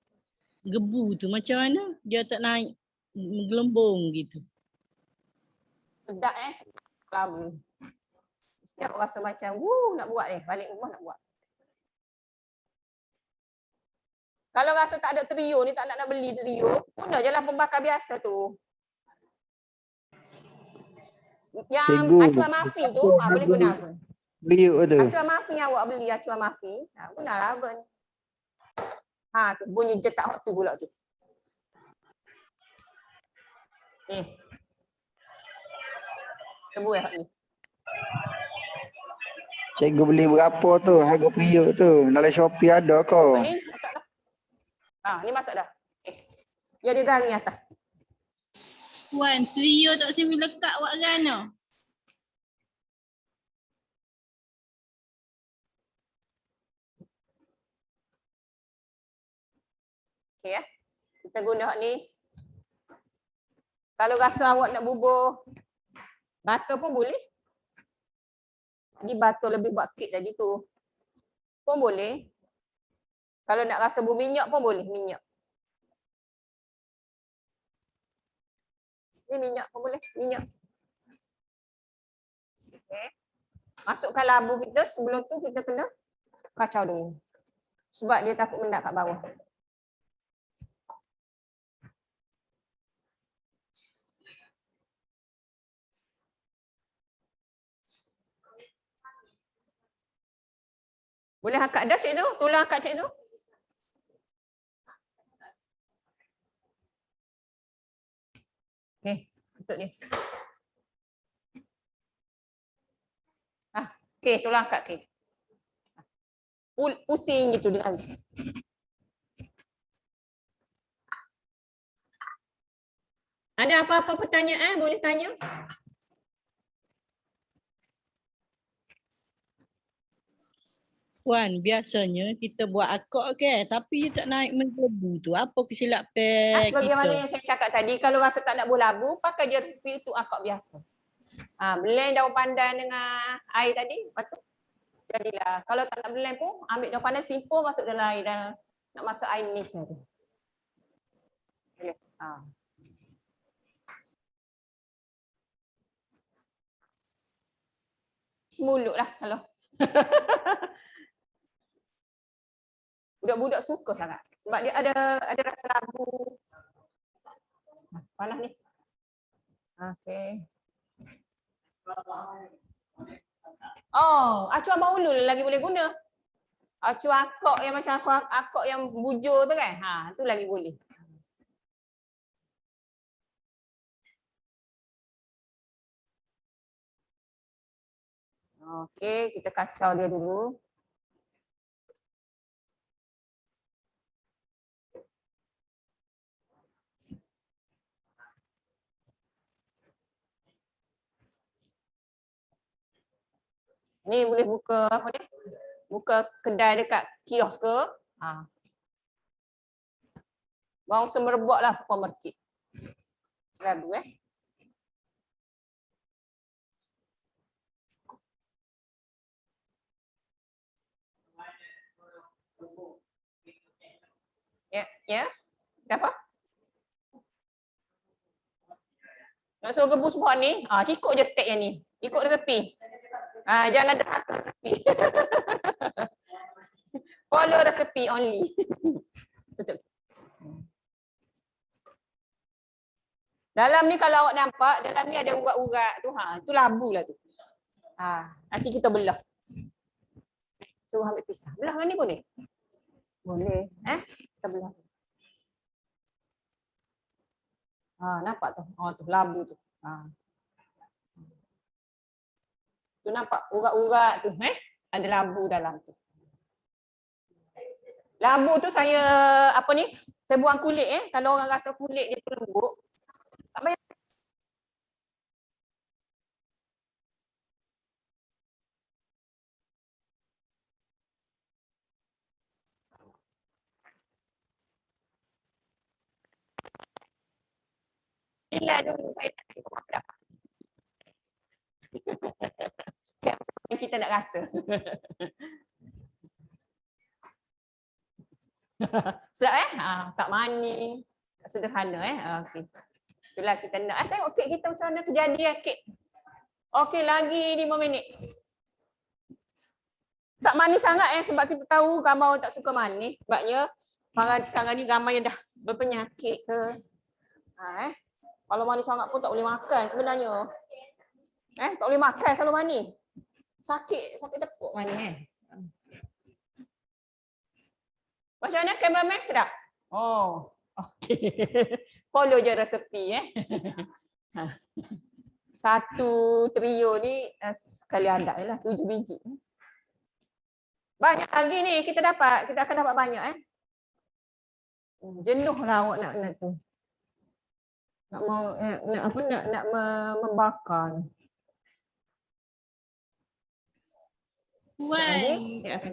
gebu tu. Macam mana? Dia tak naik menggelembung gitu. Sedap labu. Mesti aku rasa macam, nak buat balik rumah nak buat. Kalau rasa tak ada trio ni, tak nak beli trio, guna je lah pembakar biasa tu. Yang Cikgu, acuan muffin tu, boleh guna tu. Liuk tu. Acuan muffin yang awak beli, acuan muffin, gunalah oven. Tu bunyi jetak hot tu pula tu. Tebu hot ni. Cikgu beli berapa tu? Harga periuk tu. Dalam Shopee ada ke? Ni masak dah. Ni masak dah. Biar dia garing atas. Puan, trio tak sini lekat awak gana. Okey kita guna hot ni. Kalau rasa awak nak bubur butter pun boleh. Jadi butter lebih buat kek tadi tu. Pun boleh. Kalau nak rasa berminyak pun boleh, minyak. Ni minyak pun boleh, minyak. Okey. Masukkan labu kita, sebelum tu kita kena kacau dulu. Sebab dia takut mendak kat bawah. Boleh angkat dah Cik Zu? Tolong angkat Cik Zu. Okey, tutup dia. Okey, tolong angkat okey. Pusing gitu dengan. Ada apa-apa pertanyaan boleh tanya? Puan, biasanya kita buat akak ke, tapi dia tak naik menggelembung tu. Apa kesilapan Sebagaimana kita? yang saya cakap tadi, kalau rasa tak nak berlabu, pakai je resipi untuk akak biasa. Blend daun pandan dengan air tadi, lepas tu jadilah. Kalau tak nak blend pun, ambil daun pandan simple, masuk dalam air dan nak masak air nis tu. Boleh. Semulut lah kalau. Budak-budak suka sangat. Sebab dia ada rasa labu. Panas ni. Okey. Acuan maulul lagi boleh guna. Acuan akak yang macam akak yang bujur tu kan. Tu lagi boleh. Okey, kita kacau dia dulu. Ni boleh buka apa ni? Buka kedai dekat kios ke? Bawang semerbak lah supermarket. Ragu Ya. Apa? Nak suruh gebus buat ni, ikut je step yang ni. Ikut resepi. Jangan dah resepi. Follow resepi only. Betul. Dalam ni kalau awak nampak, dalam ni ada urat-urat tu, tu labu lah tu. Nanti kita belah. Suruh ambil pisau. Belah dengan ni boleh? Boleh. Kita belah. Nampak tu? Tu labu tu. Tu nampak urat-urat tu, Ada labu dalam tu. Labu tu saya apa ni? Saya buang kulit Kalau orang rasa kulit dia tu lembut, tak payah. Inilah dulu saya tak tengok apa dapat. Kita nak rasa. Sedap tak manis, tak sederhana okey. Itulah kita nak. Tengok kek kita macam mana kejadian kek. Okey, lagi 5 minit. Tak manis sangat sebab kita tahu ramai orang tak suka manis. Sebabnya sekarang ni ramai yang dah berpenyakit ke. Kalau manis sangat pun tak boleh makan sebenarnya. Tak boleh makan kalau manis. Sakit tepuk manis Macam mana kameraman sedap? Oh, okey. Follow je resepi 1 trio ni sekali ada lah 7 biji. Banyak lagi ni kita akan dapat banyak Jenuh lah awak nak tu. Nak membakar. Puan, kat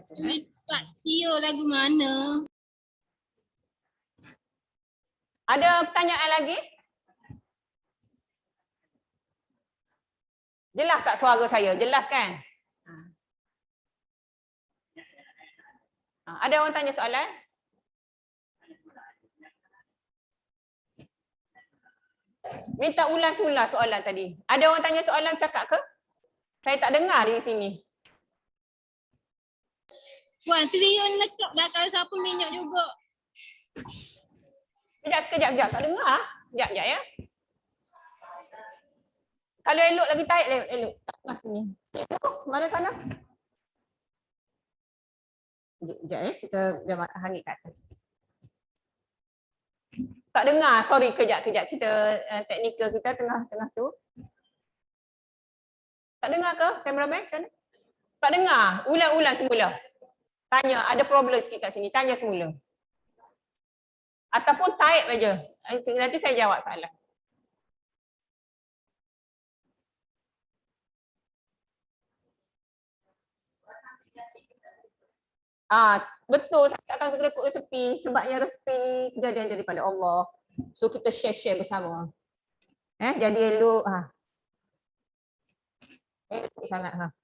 Tio lagu mana? Ada pertanyaan lagi? Jelas tak suara saya? Jelas kan? Ada orang tanya soalan? Minta ulas-ulas soalan tadi. Ada orang tanya soalan cakap ke? Saya tak dengar di sini. Puan, trio lekat belakang siapa minyak juga. Sekejap. Tak dengar. Sekejap ya. Kalau elok lagi tarik elok. Tak dengar sini. Mana sana? Sekejap kita hangit kat atas. Tak dengar. Sorry kejap. Kita teknikal kita tengah tu. Tak dengar ke kameraman macam mana? Tak dengar. Ulang semula. Tanya, ada problem sikit kat sini. Tanya semula. Ataupun type aja. Nanti saya jawab soalan. Betul, saya akan rekod resepi. Sebabnya resepi ni kejadian daripada Allah. So kita share bersama. Jadi elok. Elok sangat.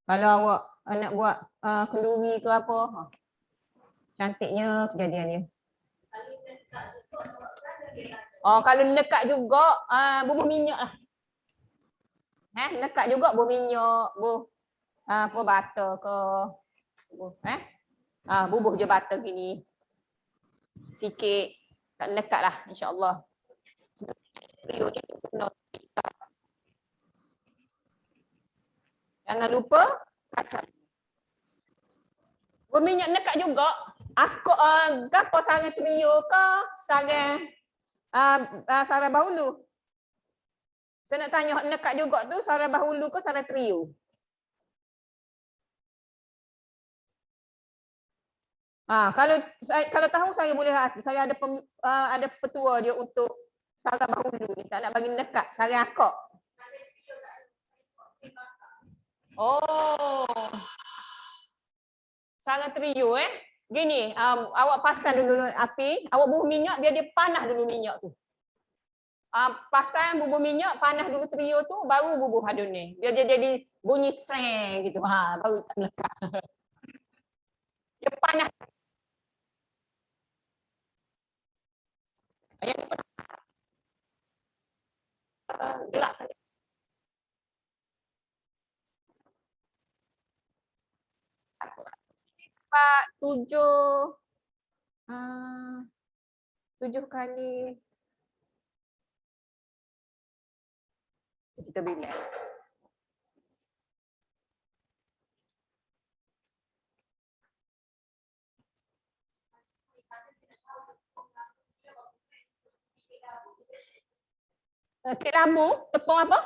Kalau awak nak buat kenduri ke apa, cantiknya kejadiannya. Kalau lekat juga, bubuh minyak lah. Lekat juga bubuh minyak, bubuh butter ke. Bubuh je butter gini. Sikit, tak lekat lah insya-Allah. Jangan lupa kacang. Berminyak lekat juga. Aku gapo sarang trio ke sarang bahulu? Saya nak tanya lekat juga tu sarang bahulu ke sarang trio? Kalau tahu saya boleh saya ada petua dia untuk sarang bahulu ni, tak nak bagi lekat sarang akak. Sarang trio Gini, awak pasang dulu api, awak bubuh minyak biar dia panas dulu minyak tu. Pasang bubuh minyak, panas dulu trio tu, baru bubuh adun ni. Biar dia jadi bunyi streng gitu. Baru tak melekat. Dia panas. Gelap. 7 kali kita bilang. Kek lambu, tepung apa?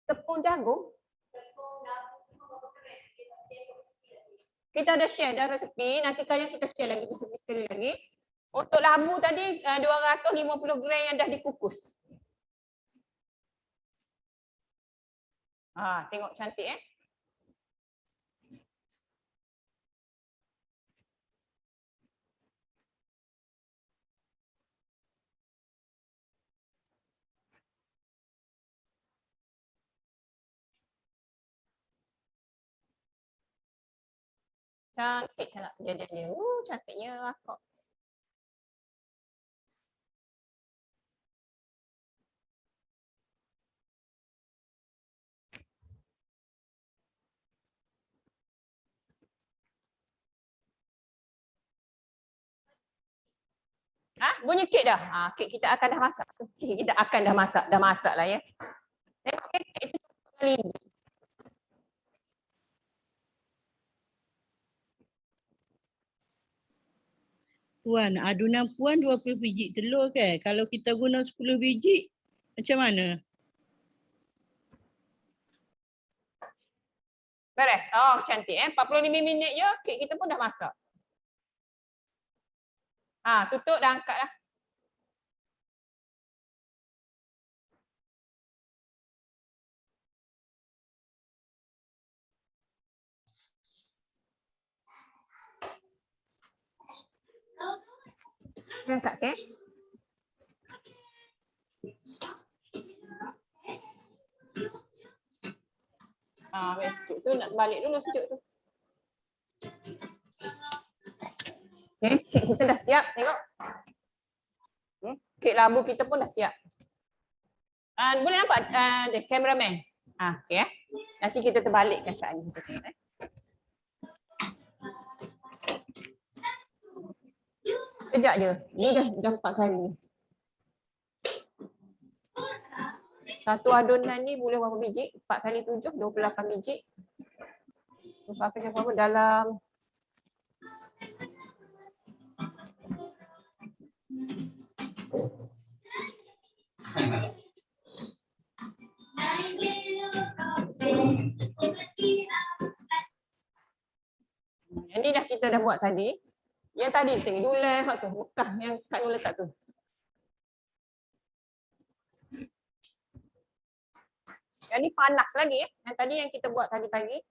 Tepung jagung. kita ada share dah resepi. Nanti kalian kita share lagi resepi sekali lagi. Untuk labu tadi 250 gram yang dah dikukus. Tengok cantik Cantik sangat kejadian dia. Cantiknya akak. Bunyi kek dah. Kek kita akan dah masak. Kek kita akan dah masak. Dah masak lah ya. Tengok kek itu kali ni. Puan, adunan puan 20 biji telur kan? Kalau kita guna 10 biji, macam mana? Beres. Cantik 45 minit je kek kita pun dah masak. Tutup dah angkat lah. Angkat kek. Sejuk tu nak balik dulu sejuk tu. Okay, kek kita dah siap, tengok. Kek labu kita pun dah siap. Boleh nampak cameraman? Okay. Nanti kita terbalikkan saat ni. Sekejap je. Ni dah 4 kali. Satu adunan ni boleh berapa biji? 4 kali 7, 28 biji. Berapa dalam yang ni dah kita dah buat tadi. Yang tadi dulai tu, bekas yang Kak Nur letak tu. Yang ni panas lagi ya. Yang tadi yang kita buat tadi pagi.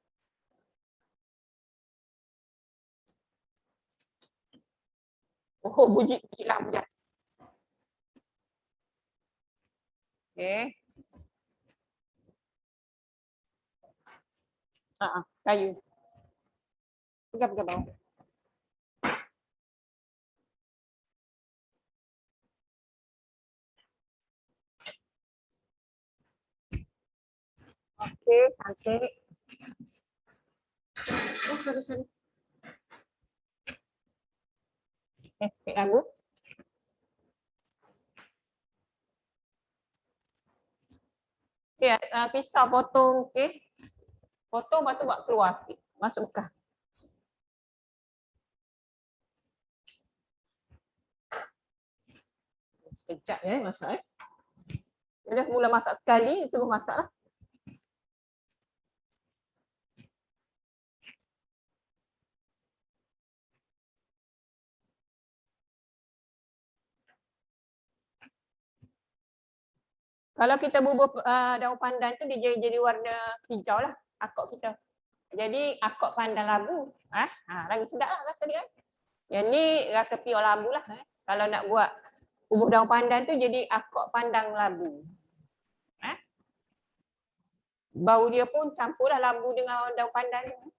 Buji labu dah. Okey. Kayu. Pegang bawah. Okey, cantik. Sorry. Cik labu. Pisau potong, potong lepas tu buat keluar sikit. Masuk bekas. Sekejap masak Dia dah mula masak sekali, terus masak lah. Kalau kita bubur daun pandan tu dia jadi warna hijau lah akok kita. Jadi akok pandan labu. Lagi sedap lah rasa dia. Yang ni rasa pure labu lah. Kalau nak buat bubur daun pandan tu jadi akok pandang labu. Bau dia pun campur lah labu dengan daun pandan tu.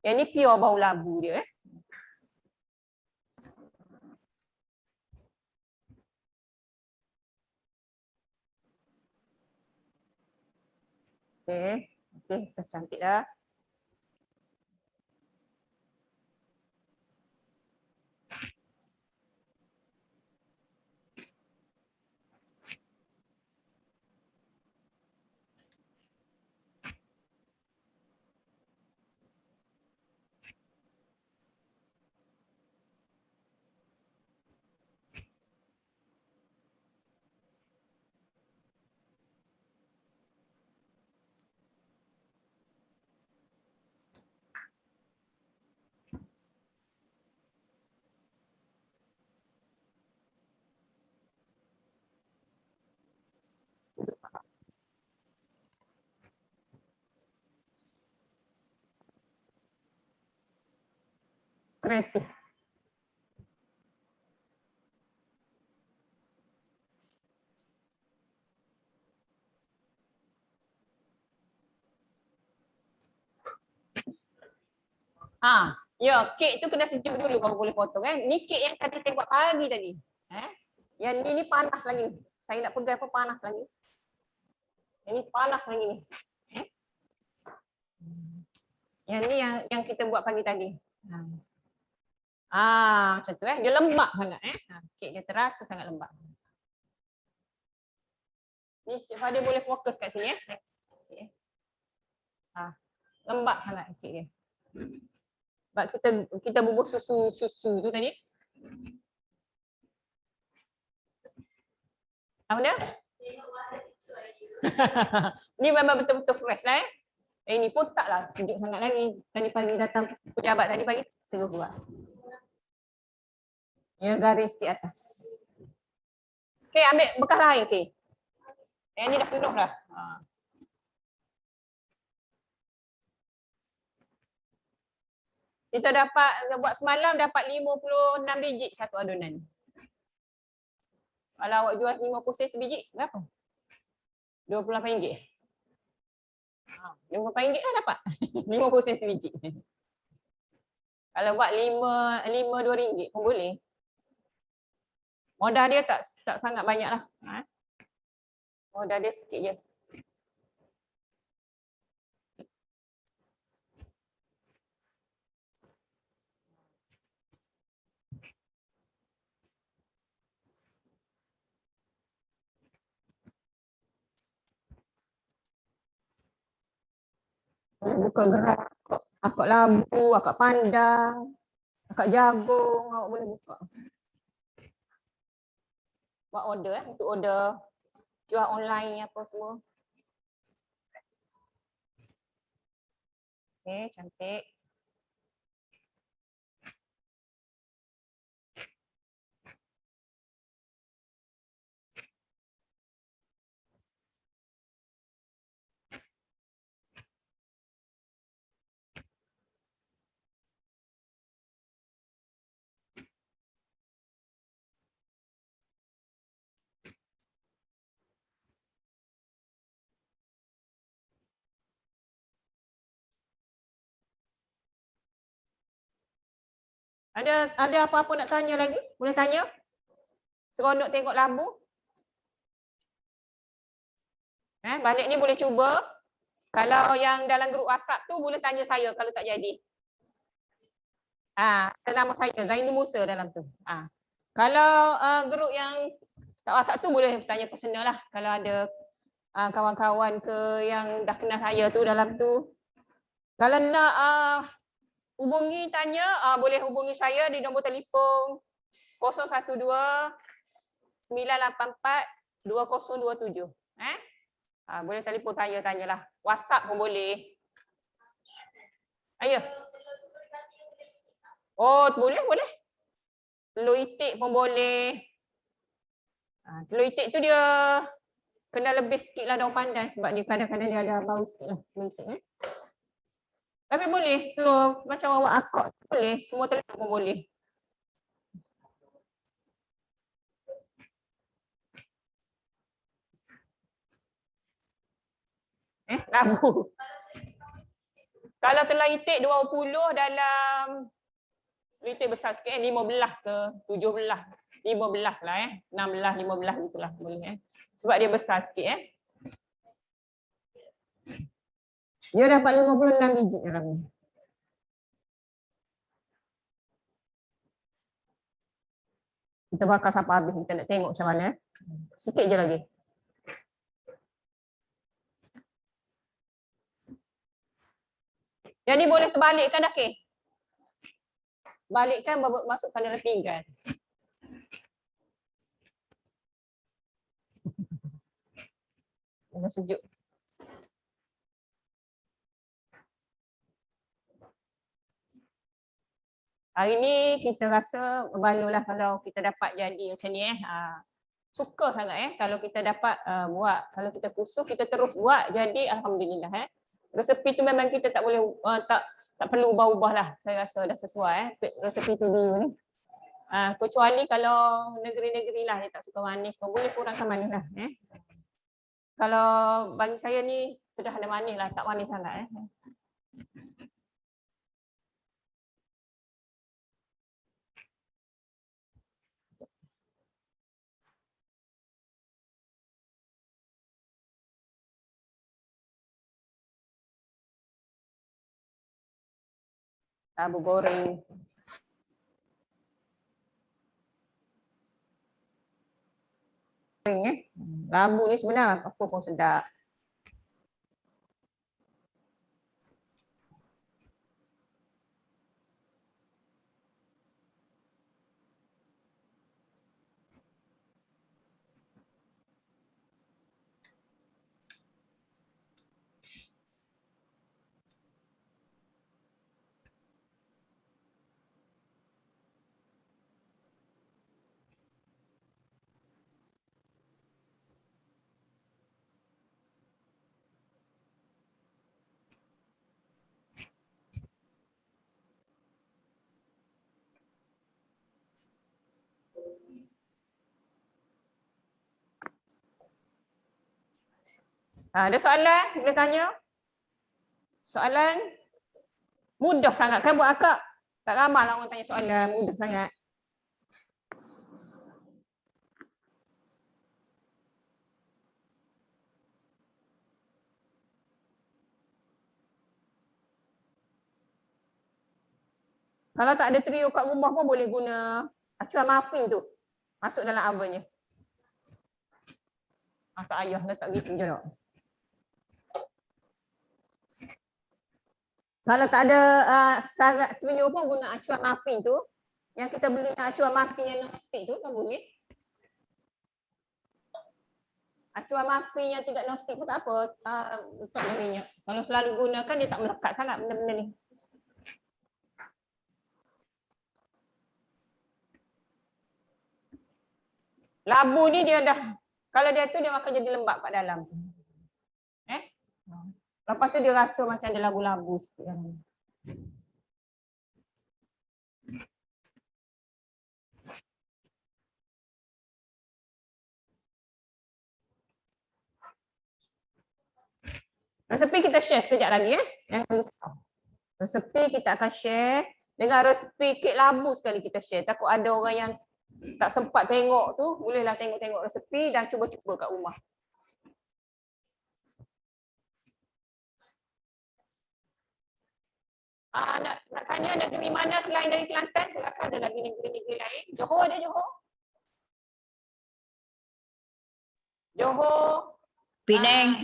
Yang ni pure bau labu dia. Okey, dah cantik dah. Kreatif. Ya, kek tu kena sejuk dulu baru boleh potong kan. Ni kek yang tadi saya buat pagi tadi. Yang ni panas lagi. Saya nak pegang apa panas lagi. Yang ni panas lagi ni. Yang ni yang kita buat pagi tadi. Macam tu dia lembap sangat kek dia terasa sangat lembap. Ni Cik Fadil boleh fokus kat sini lembap sangat kek dia. Sebab kita bubur susu tu tadi. Apa dia? Ni memang betul-betul fresh lah ini pun taklah sejuk sangat lagi. Tadi pagi datang pejabat tadi pagi terus buat. Ya, garis di atas. Okey, ambil bekas lain okey. Yang ni dah penuh dah. Kita dapat buat semalam dapat 56 biji satu adunan. Kalau awak jual 50 sen sebiji berapa? RM28. RM28 dah dapat. 50 sen sebiji. Kalau buat 5 RM2 pun boleh. Modal dia tak sangat banyak lah. Modal dia sikit je. Buka gerak akak labu, akak pandang, akak jagung, awak boleh buka. Buat order untuk order jual online apa semua. Okey, cantik. Ada apa-apa nak tanya lagi? Boleh tanya? Seronok tengok labu. Balik ni boleh cuba. Kalau yang dalam grup WhatsApp tu boleh tanya saya kalau tak jadi. Nama saya Zainul Musa dalam tu. Kalau grup yang tak WhatsApp tu boleh tanya personal lah. Kalau ada kawan-kawan ke yang dah kenal saya tu dalam tu. Kalau nak hubungi tanya, boleh hubungi saya di nombor telefon 012 984 2027. Boleh telefon tanyalah. WhatsApp pun boleh. Ayo. Oh, boleh. Telur itik pun boleh. Telur itik tu dia kena lebih sikit lah daun pandan sebab dia kadang-kadang dia ada bau sikit lah telur itik. Tapi boleh telur macam awak akak boleh, semua telur pun boleh. Labu. Kalau telur itik 20 dalam itik besar sikit 15 ke 17, 15 lah 16, 15 gitulah boleh sebab dia besar sikit Dia dapat 56 biji dalam ni. Kita bakar sampai habis, kita nak tengok macam mana. Sikit je lagi. Yang ni boleh terbalikkan dah, okay? Balikkan, masukkan dalam pinggan. Macam sejuk. Hari ni kita rasa berbaloi kalau kita dapat jadi macam ni suka sangat kalau kita dapat buat. Kalau kita pusuh kita terus buat jadi alhamdulillah Resepi tu memang kita tak boleh tak perlu ubah-ubah lah. Saya rasa dah sesuai resepi TDU ni. Kecuali kalau negeri-negeri lah dia tak suka manis, kau boleh kurangkan manis lah. Kalau bagi saya ni sudah ada manis lah, tak manis sangat. Tahu goreng. Labu ni sebenarnya apa pun sedap. Ada soalan? Boleh tanya? Soalan? Mudah sangat kan buat akak? Tak ramai lah orang tanya soalan, mudah sangat. Kalau tak ada trio kat rumah pun boleh guna acuan muffin tu. Masuk dalam ovennya. Tak ayah letak gitu je tak. Kalau tak ada syarat trio pun guna acuan muffin tu. Yang kita beli acuan muffin yang non-stick tu kan boleh. Acuan muffin yang tidak non-stick pun tak apa. Letak minyak. Kalau selalu gunakan dia tak melekat sangat benda-benda ni. Labu ni dia dah, kalau dia tu dia akan jadi lembab kat dalam. Lepas tu dia rasa macam ada labu-labu sikit. Resepi kita share sekejap lagi Jangan lupa. Resepi kita akan share dengan resepi kek labu sekali kita share. Takut ada orang yang tak sempat tengok tu, bolehlah tengok-tengok resepi dan cuba-cuba kat rumah. Nak tanya negeri mana selain dari Kelantan? Saya rasa ada lagi negeri-negeri lain. Johor ada Johor? Johor. Penang.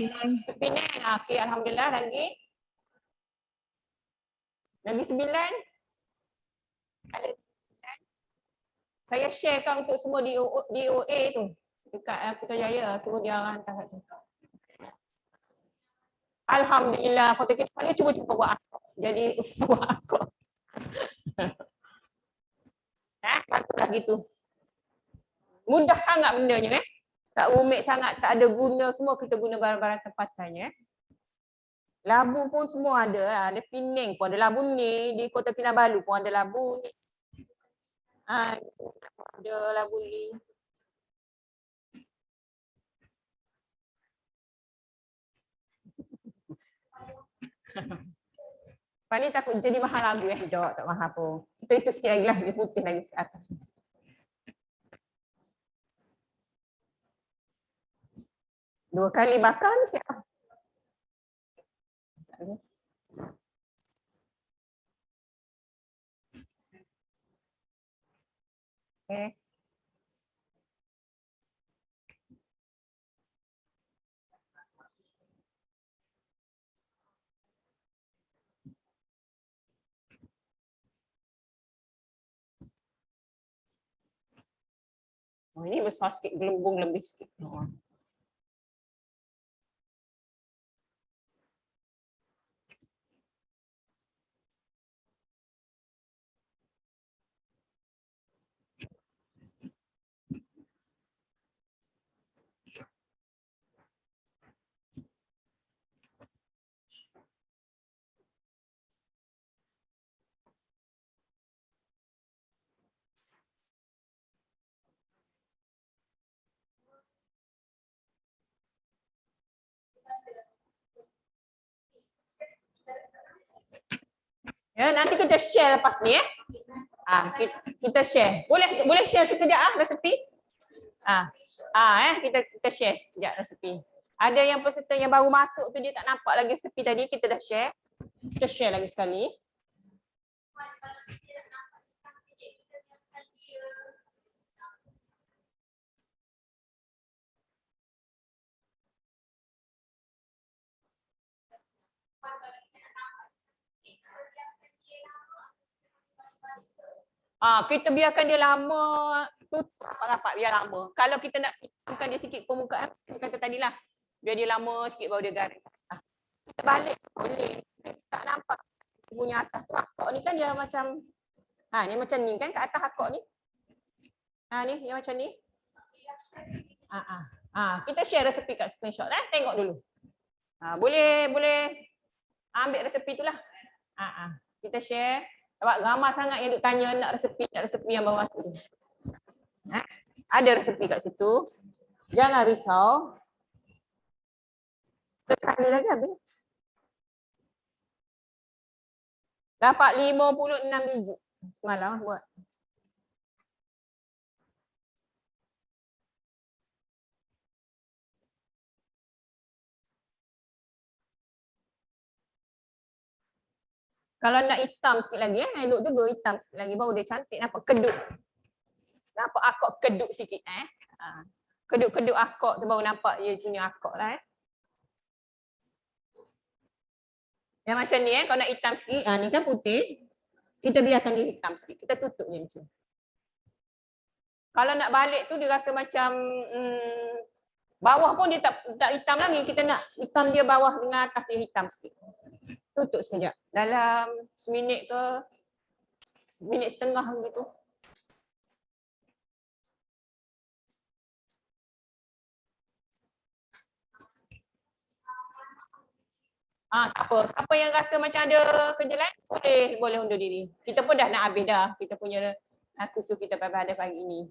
Penang. Okey, alhamdulillah lagi. Lagi 9. Ada 9. Saya sharekan untuk semua di OA tu. Dekat Putrajaya, suruh dia hantar kat tu. Alhamdulillah, Kota Kinabalu cuba-cuba buat akak. Jadi usaha buat akak. Patutlah gitu. Mudah sangat bendanya Tak rumit sangat, tak ada guna semua, kita guna barang-barang tempatannya. Labu pun semua ada lah. Ada Penang pun ada labu ni, di Kota Kinabalu pun ada labu ni. Ada labu ni. Lepas ni takut jadi mahal lagu tak mahal pun. Kita itu sikit lagi lah, dia putih lagi ke atas. Dua kali bakar ni siap. Okay. Ini besar sikit, gelembung lebih sikit. Ya, nanti kita share lepas ni kita share. Boleh share sekejap resepi? Kita share sekejap resepi. Ada yang peserta yang baru masuk tu dia tak nampak lagi resepi tadi, kita dah share. Kita share lagi sekali. Kita biarkan dia lama, tutup rapat biar lama. Kalau kita nak hitamkan dia sikit permukaan, saya kata tadilah, biar dia lama sikit baru dia garing. Kita balik boleh. Tak nampak punya atas tu akok ni kan dia macam ni macam ni kan kat atas akok ni. Ni yang macam ni. Kita share resepi kat screenshot tengok dulu. Boleh ambil resepi tu lah. Kita share. Sebab ramai sangat yang duk tanya nak resepi yang baru masuk tu. Ada resepi kat situ. Jangan risau. Sekali lagi habis. Dapat 56 biji semalam buat. Kalau nak hitam sikit lagi, elok juga hitam sikit lagi baru dia cantik, nampak kedut. Nampak akok kedut sikit Kedut-kedut akok tu baru nampak dia punya akok lah Yang macam ni kalau nak hitam sikit, ni kan putih. Kita biarkan dia hitam sikit. Kita tutup dia macam ni. Kalau nak balik tu dia rasa macam bawah pun dia tak hitam lagi. Kita nak hitam dia bawah dengan atas dia hitam sikit. Tutup sekejap. Dalam seminit ke minit setengah begitu. Tak apa. Siapa yang rasa macam ada kerja lain, boleh undur diri. Kita pun dah nak habis dah. Kita punya kursus kita pada pagi ini.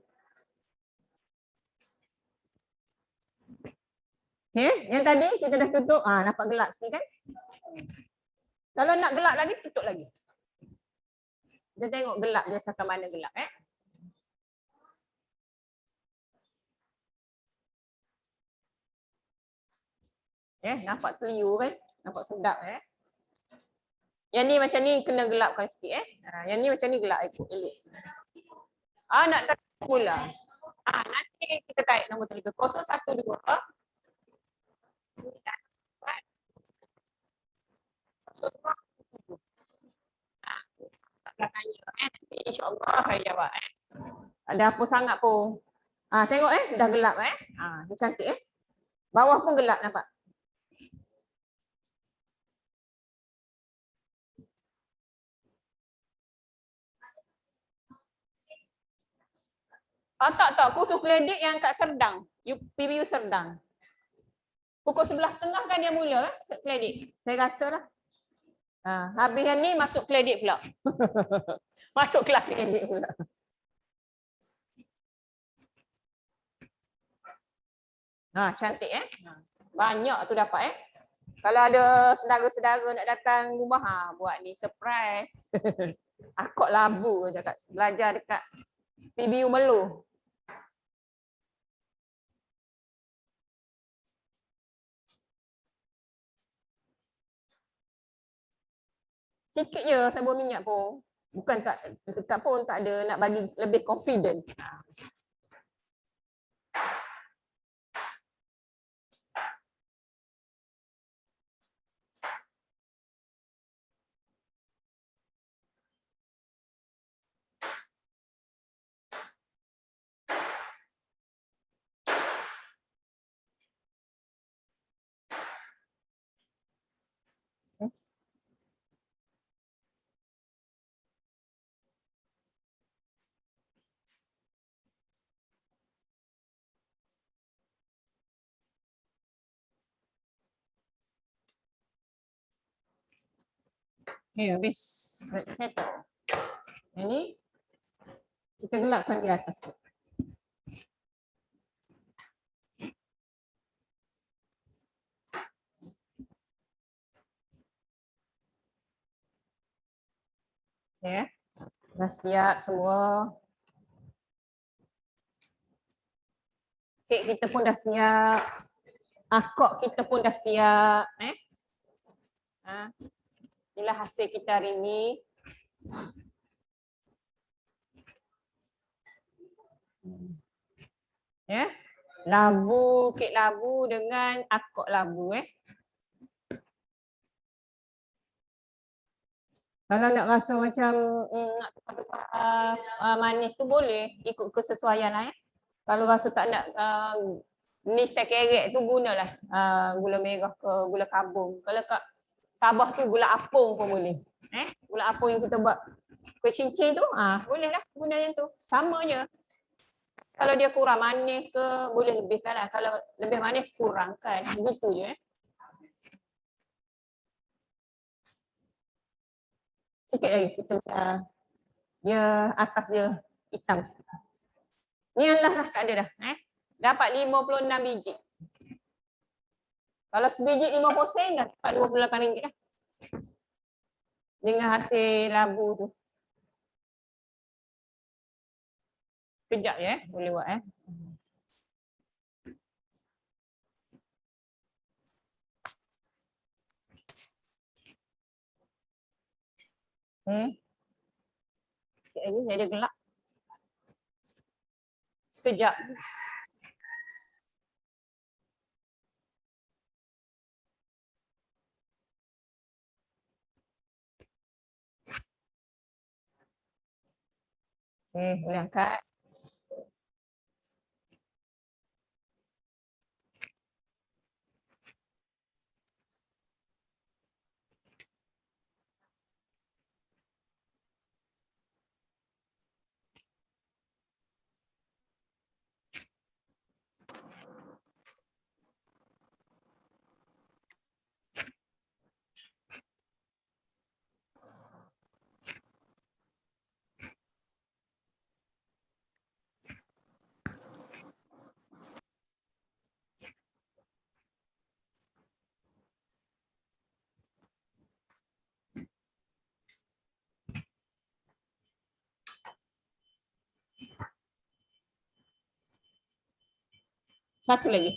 Okay, yang tadi kita dah tutup. Nampak gelap sikit kan? Kalau nak gelap lagi, tutup lagi. Kita tengok gelap dia sampai mana gelap nampak clear kan? Nampak sedap Yang ni macam ni kena gelapkan sikit Yang ni macam ni gelap elok. Nak dah pula. Nanti kita tarik nombor telefon 012 nanti insya-Allah saya jawab Ada apa sangat pun. Tengok dah gelap dia cantik Bawah pun gelap nampak. Tak. Kursus kredit yang kat Serdang. PBU Serdang. Pukul 11.30 kan dia mula kredit. Saya rasa lah. Habis yang ni masuk kredit pula. Masuk kelas kredit pula. Cantik Banyak tu dapat Kalau ada saudara-saudara nak datang rumah buat ni surprise. Akok labu dekat belajar dekat PBU Melu. Sikit je saya buat minyak pun. Bukan tak dekat pun tak ada nak bagi lebih confident. Okay, habis. Let's settle. Yang ni kita gelapkan di atas tu. Dah siap semua. Kek kita pun dah siap. Akok kita pun dah siap. Inilah hasil kita hari ini. Ya. Labu, kek labu dengan akok labu Kalau nak rasa macam nak manis tu boleh ikut kesesuaian lah Kalau rasa tak nak ni sekerek tu gunalah gula merah ke gula kabung. Kalau kat Sabah tu gula apung pun boleh. Gula apung yang kita buat kuih cincin tu boleh lah guna yang tu. Sama je. Kalau dia kurang manis ke boleh lebihkan lah. Kalau lebih manis kurangkan. Gitu je Sikit lagi kita dia atas dia hitam sikit. Ni lah tak ada dah. Dapat 56 biji. Kalau sebiji 50 sen dah dapat RM28 dah. Dengan hasil labu tu. Sekejap je boleh buat Sikit lagi saya ada gelap. Sekejap. Boleh angkat. Satu lagi.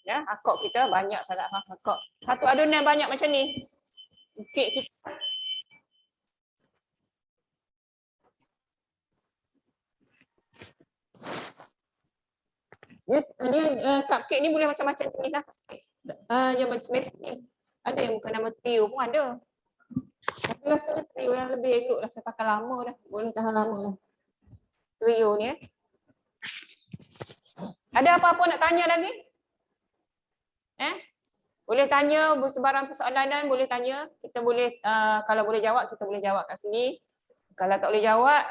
Ya, akok kita banyak sangat akok. Satu adunan banyak macam ni. Kek kita. Dia cupcake ni boleh macam-macam jenis lah. Yang basic ni. Ada yang bukan nama trio pun ada. Tapi rasanya trio yang lebih elok lah. Saya pakai lama dah. Boleh tahan lama lah. Trio ni Ada apa-apa nak tanya lagi? Boleh tanya sebarang persoalan boleh tanya. Kita boleh kalau boleh jawab kita boleh jawab kat sini. Kalau tak boleh jawab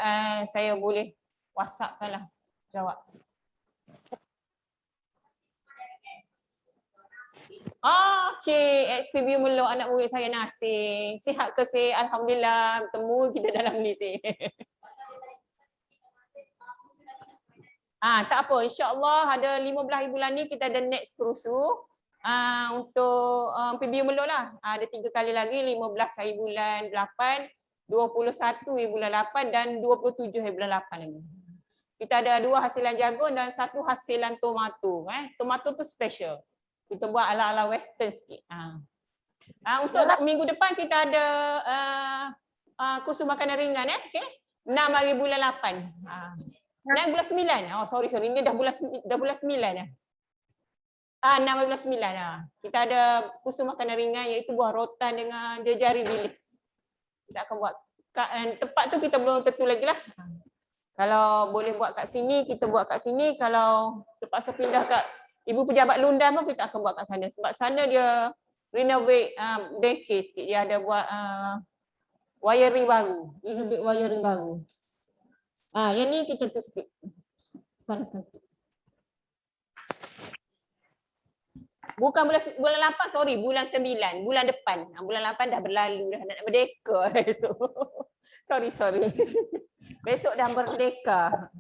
saya boleh WhatsAppkan lah jawab. Cik XPB Meluk anak murid saya Nasir. Sihat ke Sir? Alhamdulillah bertemu kita dalam ni Sir. Tak apa, insya-Allah ada 15 bulan ni kita ada next kerusu. Untuk PBU Meluk lah. Ada 3 kali lagi 15 hari bulan 8, 21 hari bulan 8 dan 27 hari bulan 8 lagi. Kita ada 2 hasilan jagung dan 1 hasilan tomato. Tomato tu special. Kita buat ala-ala western sikit. Untuk minggu depan kita ada kursus makanan ringan okey. 6 hari bulan 8. Dan bulan 9. Sorry ini dah bulan 9 dah. 6 hari bulan 9. Kita ada kursus makanan ringan iaitu buah rotan dengan jejari bilis. Kita akan buat tempat tu kita belum tentu lagi lah. Kalau boleh buat kat sini kita buat kat sini, kalau terpaksa pindah kat Ibu Pejabat Lundan pun kita akan buat kat sana sebab sana dia renovate daycare sikit, dia ada buat wiring baru, renovate wiring baru. Yang ni kita tu sikit. Panaskan sikit. Bukan bulan 8, sorry, bulan 9, bulan depan. Bulan 8 dah berlalu dah, nak merdeka esok. Sorry. Besok dah merdeka.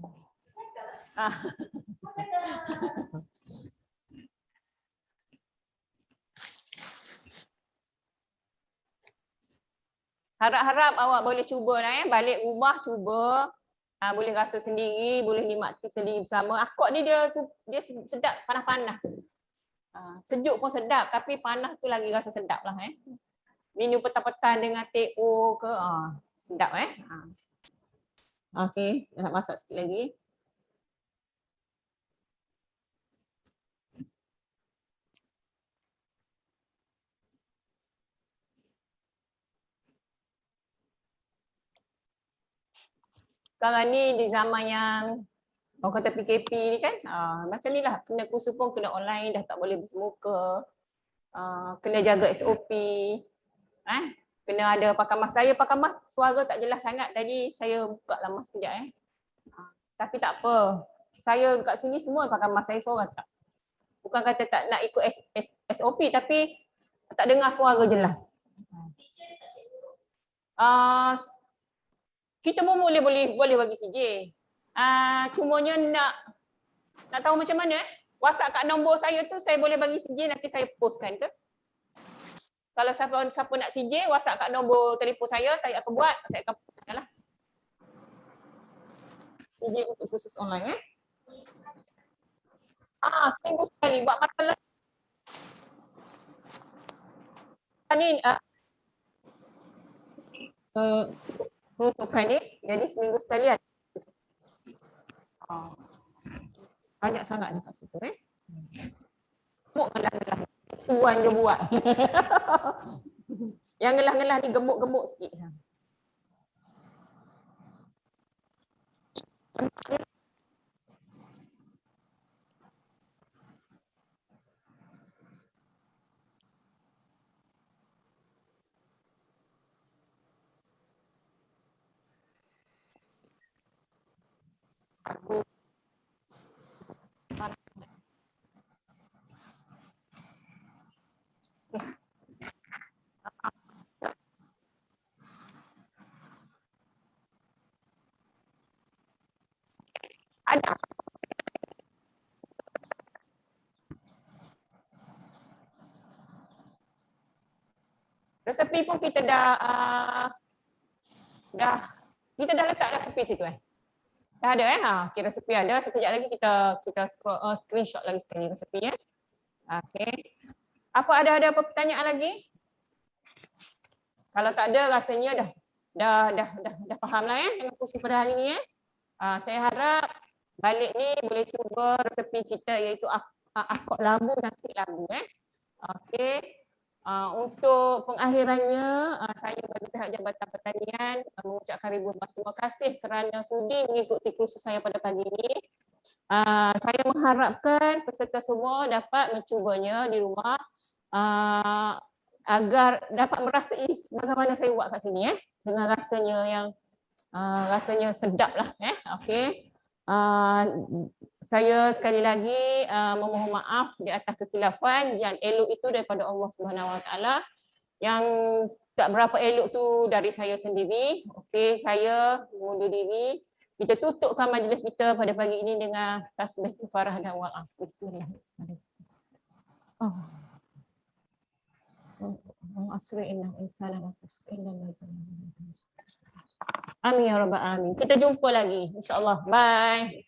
Harap-harap awak boleh cuba lah balik rumah cuba. Boleh rasa sendiri, boleh nikmati sendiri bersama. Akok ni dia sedap panas-panas. Sejuk pun sedap tapi panas tu lagi rasa sedap lah Minum petang-petang dengan teh O ke sedap Okey, nak masak sikit lagi. Sekarang ni di zaman yang orang kata PKP ni kan, macam ni lah, kena kursus pun kena online, dah tak boleh bersemuka, kena jaga SOP, kena ada pakai mask. Saya pakai mask, suara tak jelas sangat tadi, saya buka lah mask sekejap tapi tak apa, saya kat sini semua pakai mask, saya seorang tak. Bukan kata tak nak ikut SOP tapi tak dengar suara jelas. Kita pun boleh bagi CJ. Cumanya nak tahu macam mana WhatsApp kat nombor saya tu saya boleh bagi CJ, nanti saya postkan ke? Kalau siapa nak CJ WhatsApp kat nombor telefon saya akan buat, saya akan postkan lah. CJ untuk kursus online seminggu sekali buat masalah. Ni peruntukan ni, jadi seminggu sekali ada. Banyak sangat dekat situ Gemuk ngelah-ngelah. Tuan je buat. Yang ngelah-ngelah ni gemuk-gemuk sikit. Ada. Resepi pun kita dah kita dah letak resepi situ Dah ada okay, resepi ada. Sekejap lagi kita screenshot lagi sekali resepi Okey. Ada apa pertanyaan lagi? Kalau tak ada rasanya dah faham lah dengan kursus pada hari ni Saya harap balik ni boleh cuba resepi kita iaitu akok labu dan kek labu Okey. Untuk pengakhirannya, saya bagi pihak Jabatan Pertanian mengucapkan ribuan terima kasih kerana sudi mengikuti kursus saya pada pagi ini. Saya mengharapkan peserta semua dapat mencubanya di rumah agar dapat merasai bagaimana saya buat kat sini dengan rasanya yang rasanya sedap lah Okey. Saya sekali lagi memohon maaf di atas kekhilafan. Yang elok itu daripada Allah SWT. Yang tak berapa elok tu dari saya sendiri. Okey, saya mengundur diri. Kita tutupkan majlis kita pada pagi ini dengan tasbih kafarah dan wal asr. Bismillahirrahmanirrahim. Amin ya rabbal alamin. Kita jumpa lagi insya-Allah. Bye.